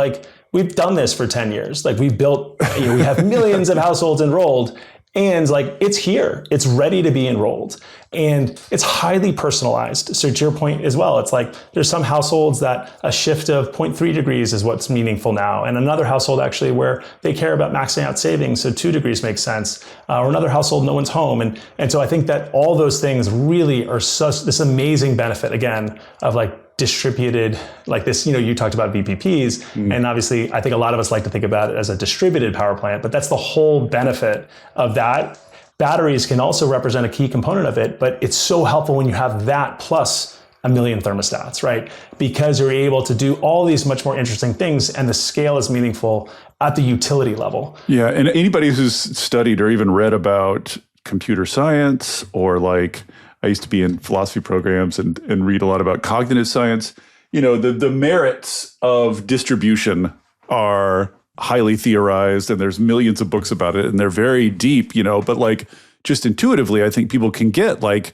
we've done this for 10 years. We've built, we have millions of households enrolled. And like, it's here, it's ready to be enrolled, and it's highly personalized. So to your point as well, it's like there's some households that a shift of 0.3 degrees is what's meaningful now, and another household actually where they care about maxing out savings, so 2 degrees makes sense, or another household, no one's home. And so I think that all those things really are such this amazing benefit, again, of like distributed, like this, you talked about VPPs, and obviously I think a lot of us like to think about it as a distributed power plant, but that's the whole benefit of that. Batteries can also represent a key component of it, but it's so helpful when you have that plus a million thermostats, right? Because you're able to do all these much more interesting things, and the scale is meaningful at the utility level. Yeah, and anybody who's studied or even read about computer science, or like, I used to be in philosophy programs and read a lot about cognitive science. The merits of distribution are highly theorized, and there's millions of books about it, and they're very deep, but like just intuitively, I think people can get like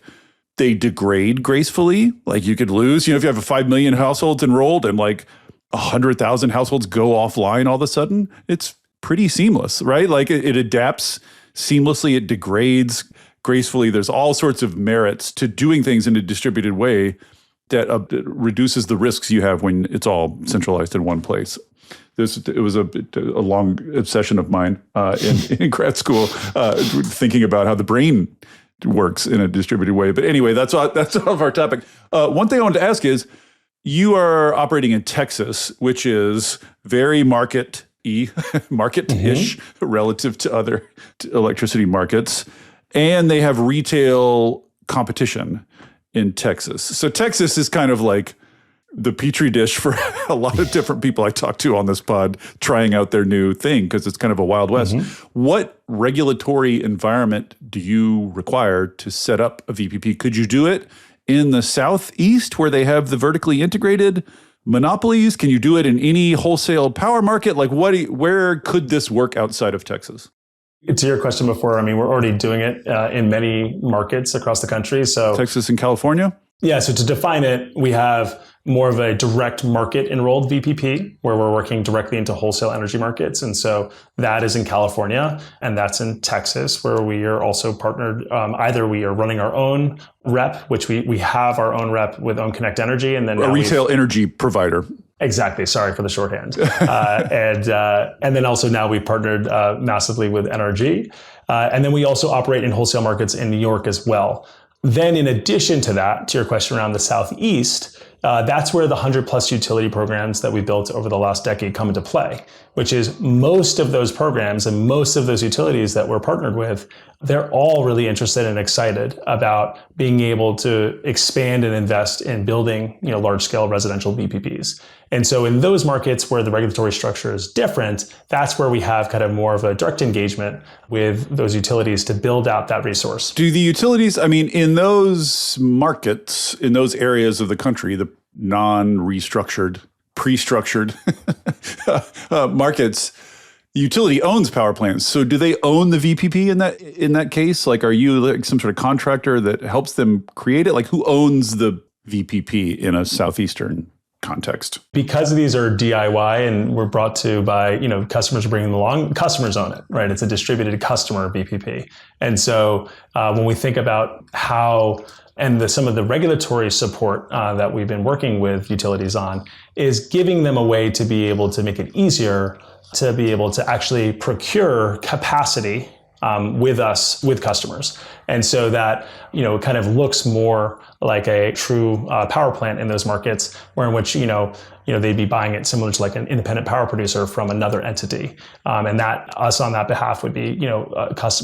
they degrade gracefully. Like you could lose, if you have 5 million households enrolled and like 100,000 households go offline all of a sudden, it's pretty seamless, right? Like it adapts seamlessly, it degrades gracefully. There's all sorts of merits to doing things in a distributed way that reduces the risks you have when it's all centralized in one place. It was a long obsession of mine in grad school, thinking about how the brain works in a distributed way. But anyway, that's off our topic. One thing I wanted to ask is, you are operating in Texas, which is very market-ish relative to other electricity markets. And they have retail competition in Texas. So Texas is kind of like the petri dish for a lot of different people I talk to on this pod trying out their new thing, because it's kind of a Wild West. What regulatory environment do you require to set up a VPP? Could you do it in the Southeast where they have the vertically integrated monopolies? Can you do it in any wholesale power market? Like where could this work outside of Texas? To your question before, I mean, we're already doing it in many markets across the country. So Texas and California? Yeah, so to define it, we have more of a direct market enrolled VPP where we're working directly into wholesale energy markets. And so that is in California, and that's in Texas, where we are also partnered. Either we are running our own rep, which we have our own rep with OwnConnect Energy, and then a retail energy provider. Exactly. Sorry for the shorthand. And then also now we've partnered massively with NRG. And then we also operate in wholesale markets in New York as well. Then in addition to that, to your question around the Southeast, that's where the 100 plus utility programs that we built over the last decade come into play, which is most of those programs and most of those utilities that we're partnered with, they're all really interested and excited about being able to expand and invest in building, large scale residential VPPs. And so in those markets where the regulatory structure is different, that's where we have kind of more of a direct engagement with those utilities to build out that resource. Do the utilities, in those markets, in those areas of the country, the non-restructured, pre-structured markets, the utility owns power plants. So do they own the VPP in that case? Like, are you like some sort of contractor that helps them create it? Like, who owns the VPP in a Southeastern context? Because these are DIY and we're brought to by, customers bringing them along, customers own it, right? It's a distributed customer VPP. And so when we think about how and some of the regulatory support that we've been working with utilities on is giving them a way to be able to make it easier to be able to actually procure capacity with us, with customers. And so that, it kind of looks more like a true power plant in those markets, where in which, they'd be buying it similar to like an independent power producer from another entity. And that us on that behalf would be,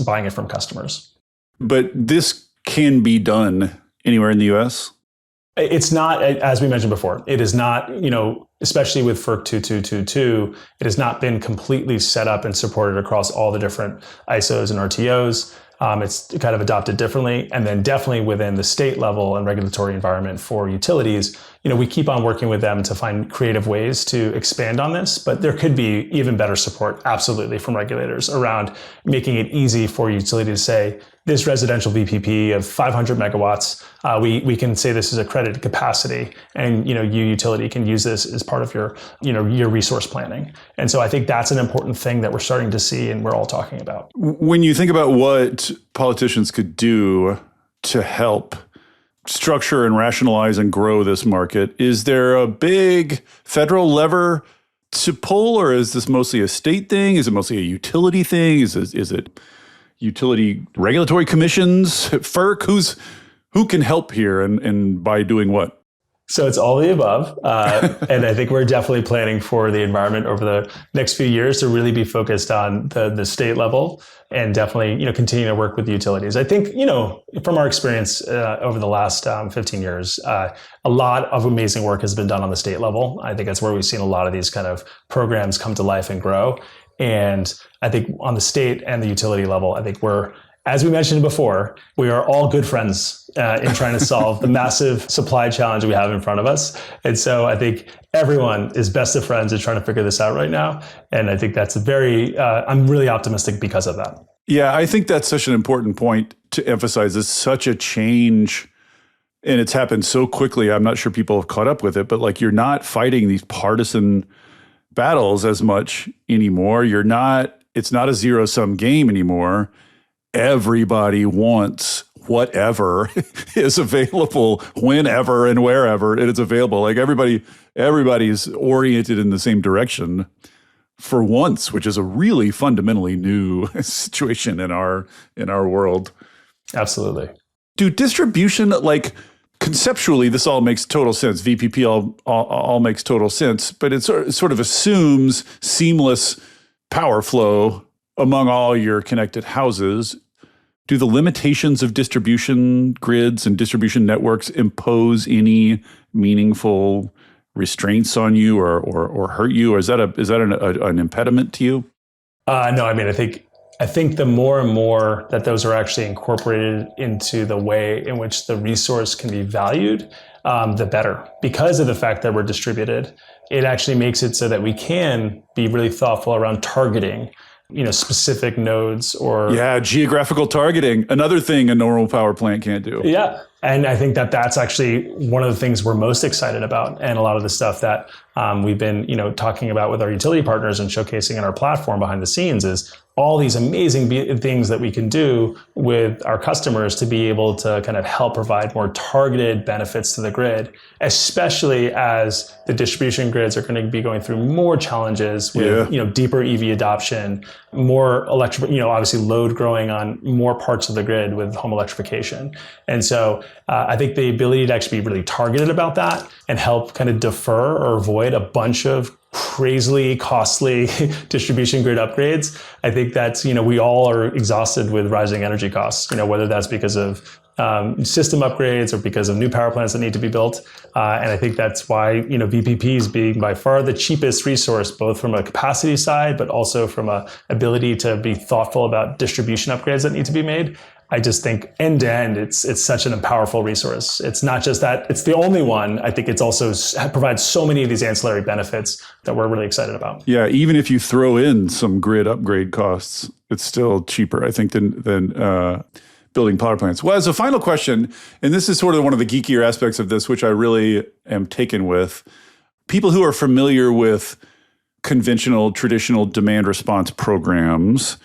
buying it from customers. But this can be done anywhere in the US? It's not, as we mentioned before, it is not, especially with FERC 2222, it has not been completely set up and supported across all the different ISOs and RTOs. It's kind of adopted differently. And then definitely within the state level and regulatory environment for utilities, we keep on working with them to find creative ways to expand on this, but there could be even better support, absolutely, from regulators around making it easy for utility to say, this residential VPP of 500 megawatts, we can say this is accredited capacity, and you utility can use this as part of your resource planning. And so I think that's an important thing that we're starting to see and we're all talking about. When you think about what politicians could do to help structure and rationalize and grow this market, is there a big federal lever to pull, or is this mostly a state thing? Is it mostly a utility thing? Is it utility regulatory commissions, FERC? Who can help here and by doing what? So it's all the above. And I think we're definitely planning for the environment over the next few years to really be focused on the state level and definitely, continue to work with the utilities. I think, from our experience over the last 15 years, a lot of amazing work has been done on the state level. I think that's where we've seen a lot of these kind of programs come to life and grow. And I think on the state and the utility level, I think as we mentioned before, we are all good friends in trying to solve the massive supply challenge we have in front of us. And so I think everyone is best of friends in trying to figure this out right now. And I think that's I'm really optimistic because of that. Yeah, I think that's such an important point to emphasize. It's such a change and it's happened so quickly. I'm not sure people have caught up with it, but you're not fighting these partisan battles as much anymore. It's not a zero-sum game anymore. Everybody wants whatever is available whenever and wherever it is available. Everybody's oriented in the same direction for once, which is a really fundamentally new situation in our world. Absolutely. Do distribution, conceptually, this all makes total sense. VPP all makes total sense, but it sort of assumes seamless power flow among all your connected houses. Do the limitations of distribution grids and distribution networks impose any meaningful restraints on you or hurt you? Or is that an impediment to you? No, I think the more and more that those are actually incorporated into the way in which the resource can be valued, the better. Because of the fact that we're distributed, it actually makes it so that we can be really thoughtful around targeting specific nodes or... Yeah, geographical targeting. Another thing a normal power plant can't do. Yeah. And I think that that's actually one of the things we're most excited about. And a lot of the stuff that we've been, talking about with our utility partners and showcasing in our platform behind the scenes is all these amazing things that we can do with our customers to be able to kind of help provide more targeted benefits to the grid, especially as the distribution grids are going to be going through more challenges with, deeper EV adoption, more electric, obviously load growing on more parts of the grid with home electrification. And so I think the ability to actually be really targeted about that and help kind of defer or avoid a bunch of crazily costly distribution grid upgrades. I think that's, we all are exhausted with rising energy costs, whether that's because of system upgrades or because of new power plants that need to be built. And I think that's why, VPPs being by far the cheapest resource, both from a capacity side, but also from a ability to be thoughtful about distribution upgrades that need to be made. I just think end to end, it's such an powerful resource. It's not just that it's the only one. I think it's also provides so many of these ancillary benefits that we're really excited about. Yeah, even if you throw in some grid upgrade costs, it's still cheaper, I think, than building power plants. Well, as a final question, and this is sort of one of the geekier aspects of this, which I really am taken with, people who are familiar with conventional, traditional demand response programs,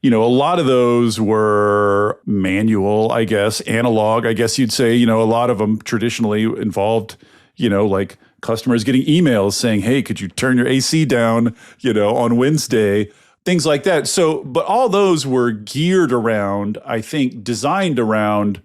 a lot of those were manual, I guess, analog, I guess you'd say. A lot of them traditionally involved, like customers getting emails saying, hey, could you turn your AC down, on Wednesday, things like that. So, but all those were geared around, I think, designed around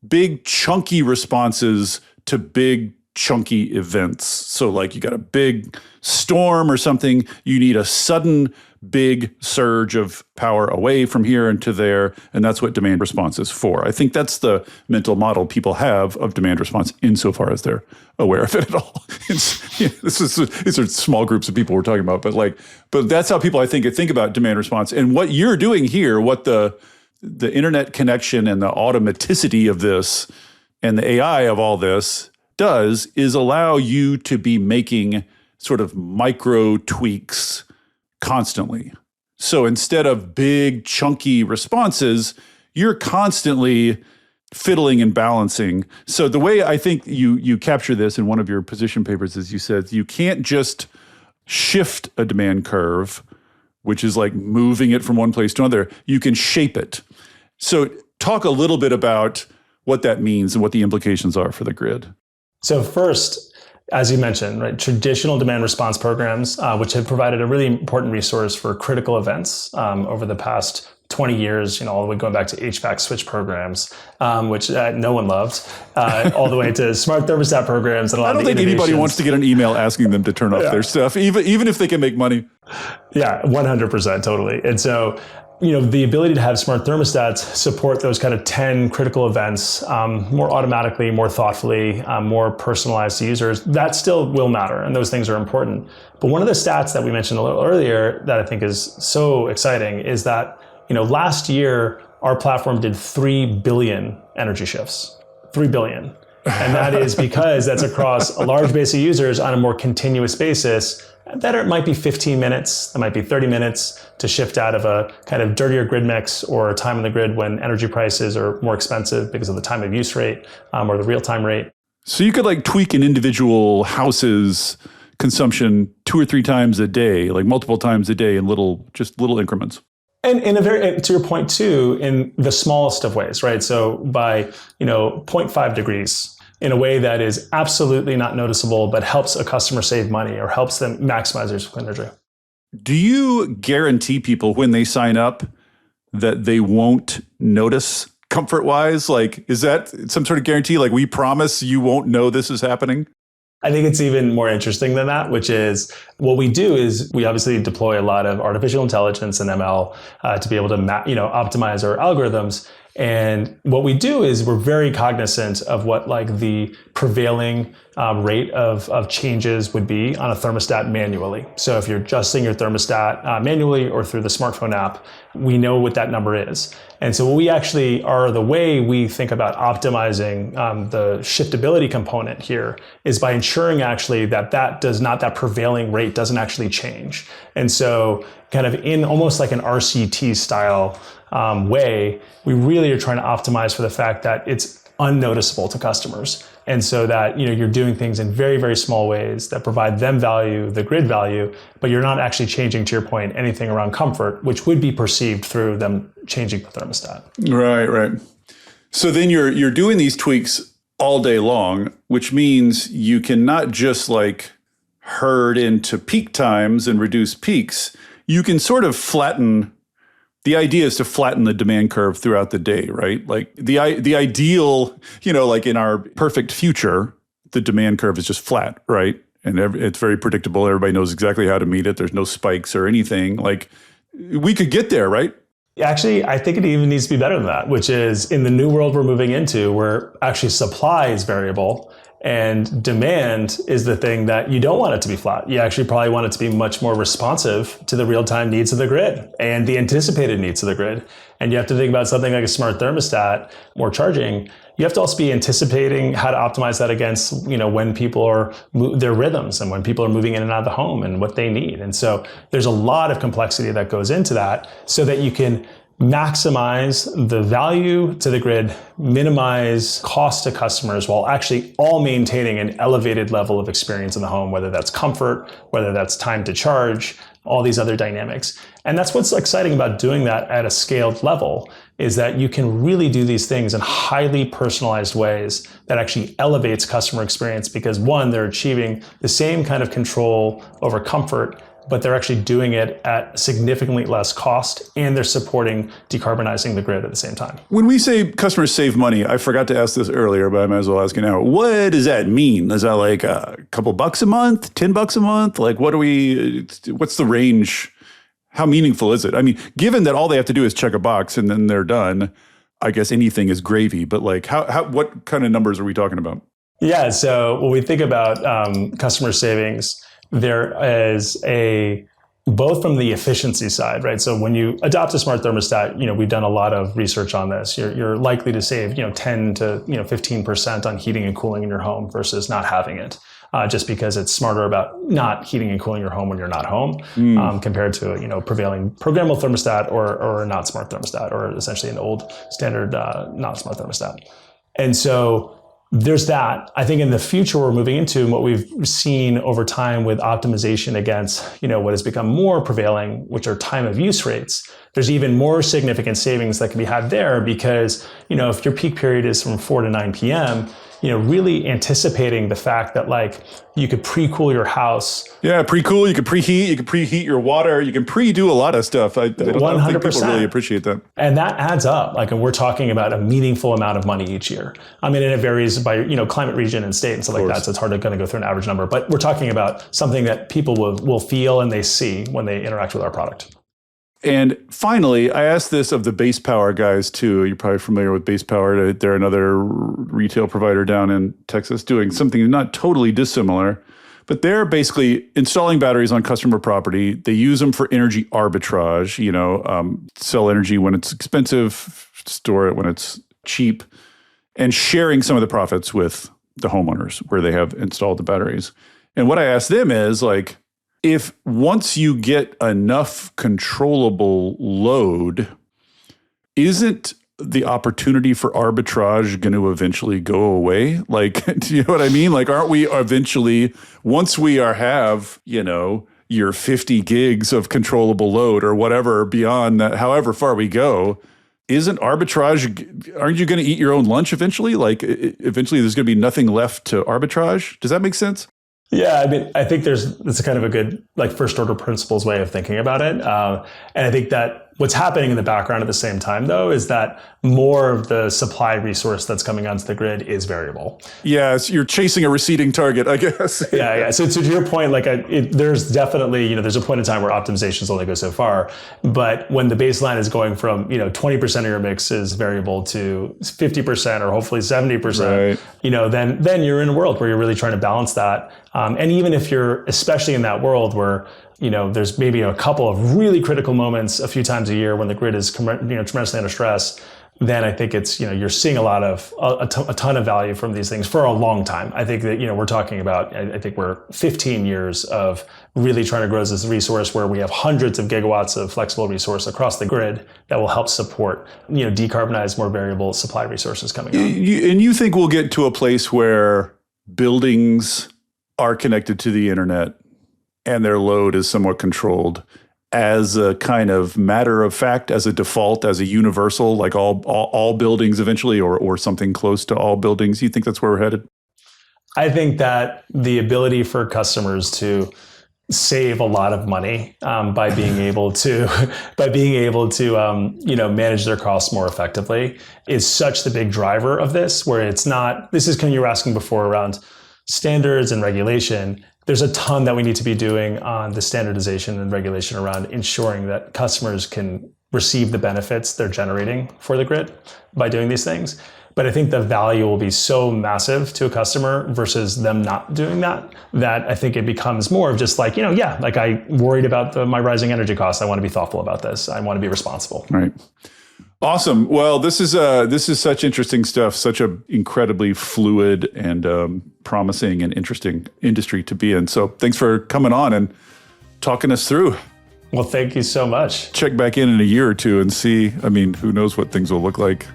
big chunky responses to big chunky events. So you got a big storm or something, you need a sudden big surge of power away from here and to there, and that's what demand response is for. I think that's the mental model people have of demand response insofar as they're aware of it at all. These are small groups of people we're talking about, but that's how people I think about demand response. And what you're doing here, what the internet connection and the automaticity of this and the AI of all this does is allow you to be making sort of micro tweaks constantly. So instead of big, chunky responses, you're constantly fiddling and balancing. So the way I think you capture this in one of your position papers is you said you can't just shift a demand curve, which is like moving it from one place to another. You can shape it. So talk a little bit about what that means and what the implications are for the grid. So first, as you mentioned, right, traditional demand response programs, which have provided a really important resource for critical events over the past 20 years, all the way going back to HVAC switch programs, which no one loved, all the way to smart thermostat programs. And a lot I don't think anybody wants to get an email asking them to turn off their stuff, even if they can make money. Yeah, 100%, totally. And so, the ability to have smart thermostats support those kind of 10 critical events more automatically, more thoughtfully, more personalized to users, that still will matter. And those things are important. But one of the stats that we mentioned a little earlier that I think is so exciting is that, last year, our platform did 3 billion energy shifts. 3 billion. And that is because that's across a large base of users on a more continuous basis. Better, it might be 15 minutes, it might be 30 minutes to shift out of a kind of dirtier grid mix or a time on the grid when energy prices are more expensive because of the time of use rate or the real-time rate. So you could tweak an individual house's consumption 2 or 3 times a day, like multiple times a day in little increments. And to your point too, in the smallest of ways, right? So by, 0.5 degrees, in a way that is absolutely not noticeable, but helps a customer save money or helps them maximize their energy. Do you guarantee people when they sign up that they won't notice comfort-wise? Is that some sort of guarantee? We promise you won't know this is happening? I think it's even more interesting than that, which is what we do is we obviously deploy a lot of artificial intelligence and ML to be able to optimize our algorithms. And what we do is we're very cognizant of what the prevailing rate of changes would be on a thermostat manually. So if you're adjusting your thermostat manually or through the smartphone app, we know what that number is. And so we actually are the way we think about optimizing the shiftability component here is by ensuring actually that prevailing rate doesn't actually change. And so kind of in almost like an RCT style way, we really are trying to optimize for the fact that it's unnoticeable to customers. And so that, you're doing things in very, very small ways that provide them value, the grid value, but you're not actually changing, to your point, anything around comfort, which would be perceived through them changing the thermostat. Right. So then you're doing these tweaks all day long, which means you can not just herd into peak times and reduce peaks. You can sort of flatten. The idea is to flatten the demand curve throughout the day, right? The ideal, in our perfect future, the demand curve is just flat, right? And it's very predictable. Everybody knows exactly how to meet it. There's no spikes or anything. We could get there, right? Actually, I think it even needs to be better than that, which is in the new world we're moving into, where actually supply is variable and demand is the thing that you don't want it to be flat. You actually probably want it to be much more responsive to the real-time needs of the grid and the anticipated needs of the grid. And you have to think about something like a smart thermostat or charging. You have to also be anticipating how to optimize that against, when people are their rhythms and when people are moving in and out of the home and what they need. And so there's a lot of complexity that goes into that so that you can maximize the value to the grid, minimize cost to customers while actually all maintaining an elevated level of experience in the home, whether that's comfort, whether that's time to charge, all these other dynamics. And that's what's exciting about doing that at a scaled level is that you can really do these things in highly personalized ways that actually elevates customer experience because one, they're achieving the same kind of control over comfort, but they're actually doing it at significantly less cost, and they're supporting decarbonizing the grid at the same time. When we say customers save money, I forgot to ask this earlier, but I might as well ask you now. What does that mean? Is that a couple bucks a month, $10 a month? What's the range? How meaningful is it? I mean, given that all they have to do is check a box and then they're done, I guess anything is gravy, but what kind of numbers are we talking about? Yeah, so when we think about customer savings, there is a both from the efficiency side, right? So when you adopt a smart thermostat, we've done a lot of research on this. You're likely to save, 10 to 15% on heating and cooling in your home versus not having it. Just because it's smarter about not heating and cooling your home when you're not home, compared to prevailing programmable thermostat or a not smart thermostat, or essentially an old standard not smart thermostat. And so there's that. I think in the future we're moving into, and what we've seen over time with optimization against what has become more prevailing, which are time of use rates. There's even more significant savings that can be had there, because if your peak period is from 4 to 9 p.m., really anticipating the fact that you could pre-cool your house. Yeah, pre-cool, you can preheat, you can preheat your water, you can pre-do a lot of stuff. I don't think people really appreciate that. And that adds up. And we're talking about a meaningful amount of money each year. I mean, and it varies by, climate, region, and state and stuff like that. So it's hard to kind of go through an average number, but we're talking about something that people will feel and they see when they interact with our product. And finally, I asked this of the Base Power guys too. You're probably familiar with Base Power. They're another retail provider down in Texas doing something not totally dissimilar, but they're basically installing batteries on customer property. They use them for energy arbitrage, sell energy when it's expensive, store it when it's cheap, and sharing some of the profits with the homeowners where they have installed the batteries. And what I asked them is if once you get enough controllable load, isn't the opportunity for arbitrage going to eventually go away? Do you know what I mean? Aren't we eventually, once we have, your 50 gigs of controllable load or whatever beyond that, however far we go, isn't arbitrage, aren't you going to eat your own lunch eventually? Eventually there's going to be nothing left to arbitrage. Does that make sense? Yeah, I mean, I think it's kind of a good first order principles way of thinking about it. And I think that what's happening in the background at the same time, though, is that more of the supply resource that's coming onto the grid is variable. Yeah, you're chasing a receding target, I guess. Yeah. So to your point, there's definitely, there's a point in time where optimizations only go so far. But when the baseline is going from, 20% of your mix is variable to 50% or hopefully 70%, right. Then you're in a world where you're really trying to balance that. And even if you're, especially in that world where, there's maybe a couple of really critical moments a few times a year when the grid is, tremendously under stress, then I think it's, you're seeing a ton of value from these things for a long time. I think that, we're talking about, I think we're 15 years of really trying to grow this resource where we have hundreds of gigawatts of flexible resource across the grid that will help support, decarbonize more variable supply resources coming on. And you think we'll get to a place where buildings are connected to the internet and their load is somewhat controlled as a kind of matter of fact, as a default, as a universal, all buildings eventually, or something close to all buildings? You think that's where we're headed? I think that the ability for customers to save a lot of money by being able to manage their costs more effectively is such the big driver of this, where it's not, this is kind of you were asking before around standards and regulation. There's a ton that we need to be doing on the standardization and regulation around ensuring that customers can receive the benefits they're generating for the grid by doing these things. But I think the value will be so massive to a customer versus them not doing that I think it becomes more of just I worried about my rising energy costs. I want to be thoughtful about this. I want to be responsible. Right. Awesome. Well, this is such interesting stuff, such an incredibly fluid and promising and interesting industry to be in. So thanks for coming on and talking us through. Well, thank you so much. Check back in a year or two and see, who knows what things will look like.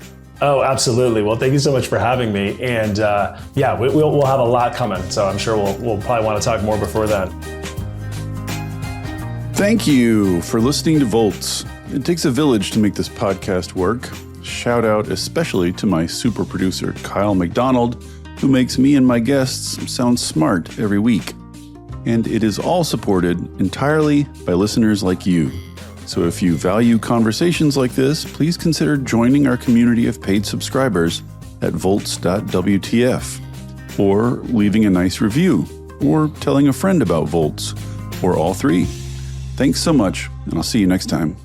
Oh, absolutely. Well, thank you so much for having me. And we'll have a lot coming. So I'm sure we'll probably want to talk more before then. Thank you for listening to Volts. It takes a village to make this podcast work. Shout out especially to my super producer, Kyle McDonald, who makes me and my guests sound smart every week. And it is all supported entirely by listeners like you. So if you value conversations like this, please consider joining our community of paid subscribers at volts.wtf, or leaving a nice review, or telling a friend about Volts, or all three. Thanks so much, and I'll see you next time.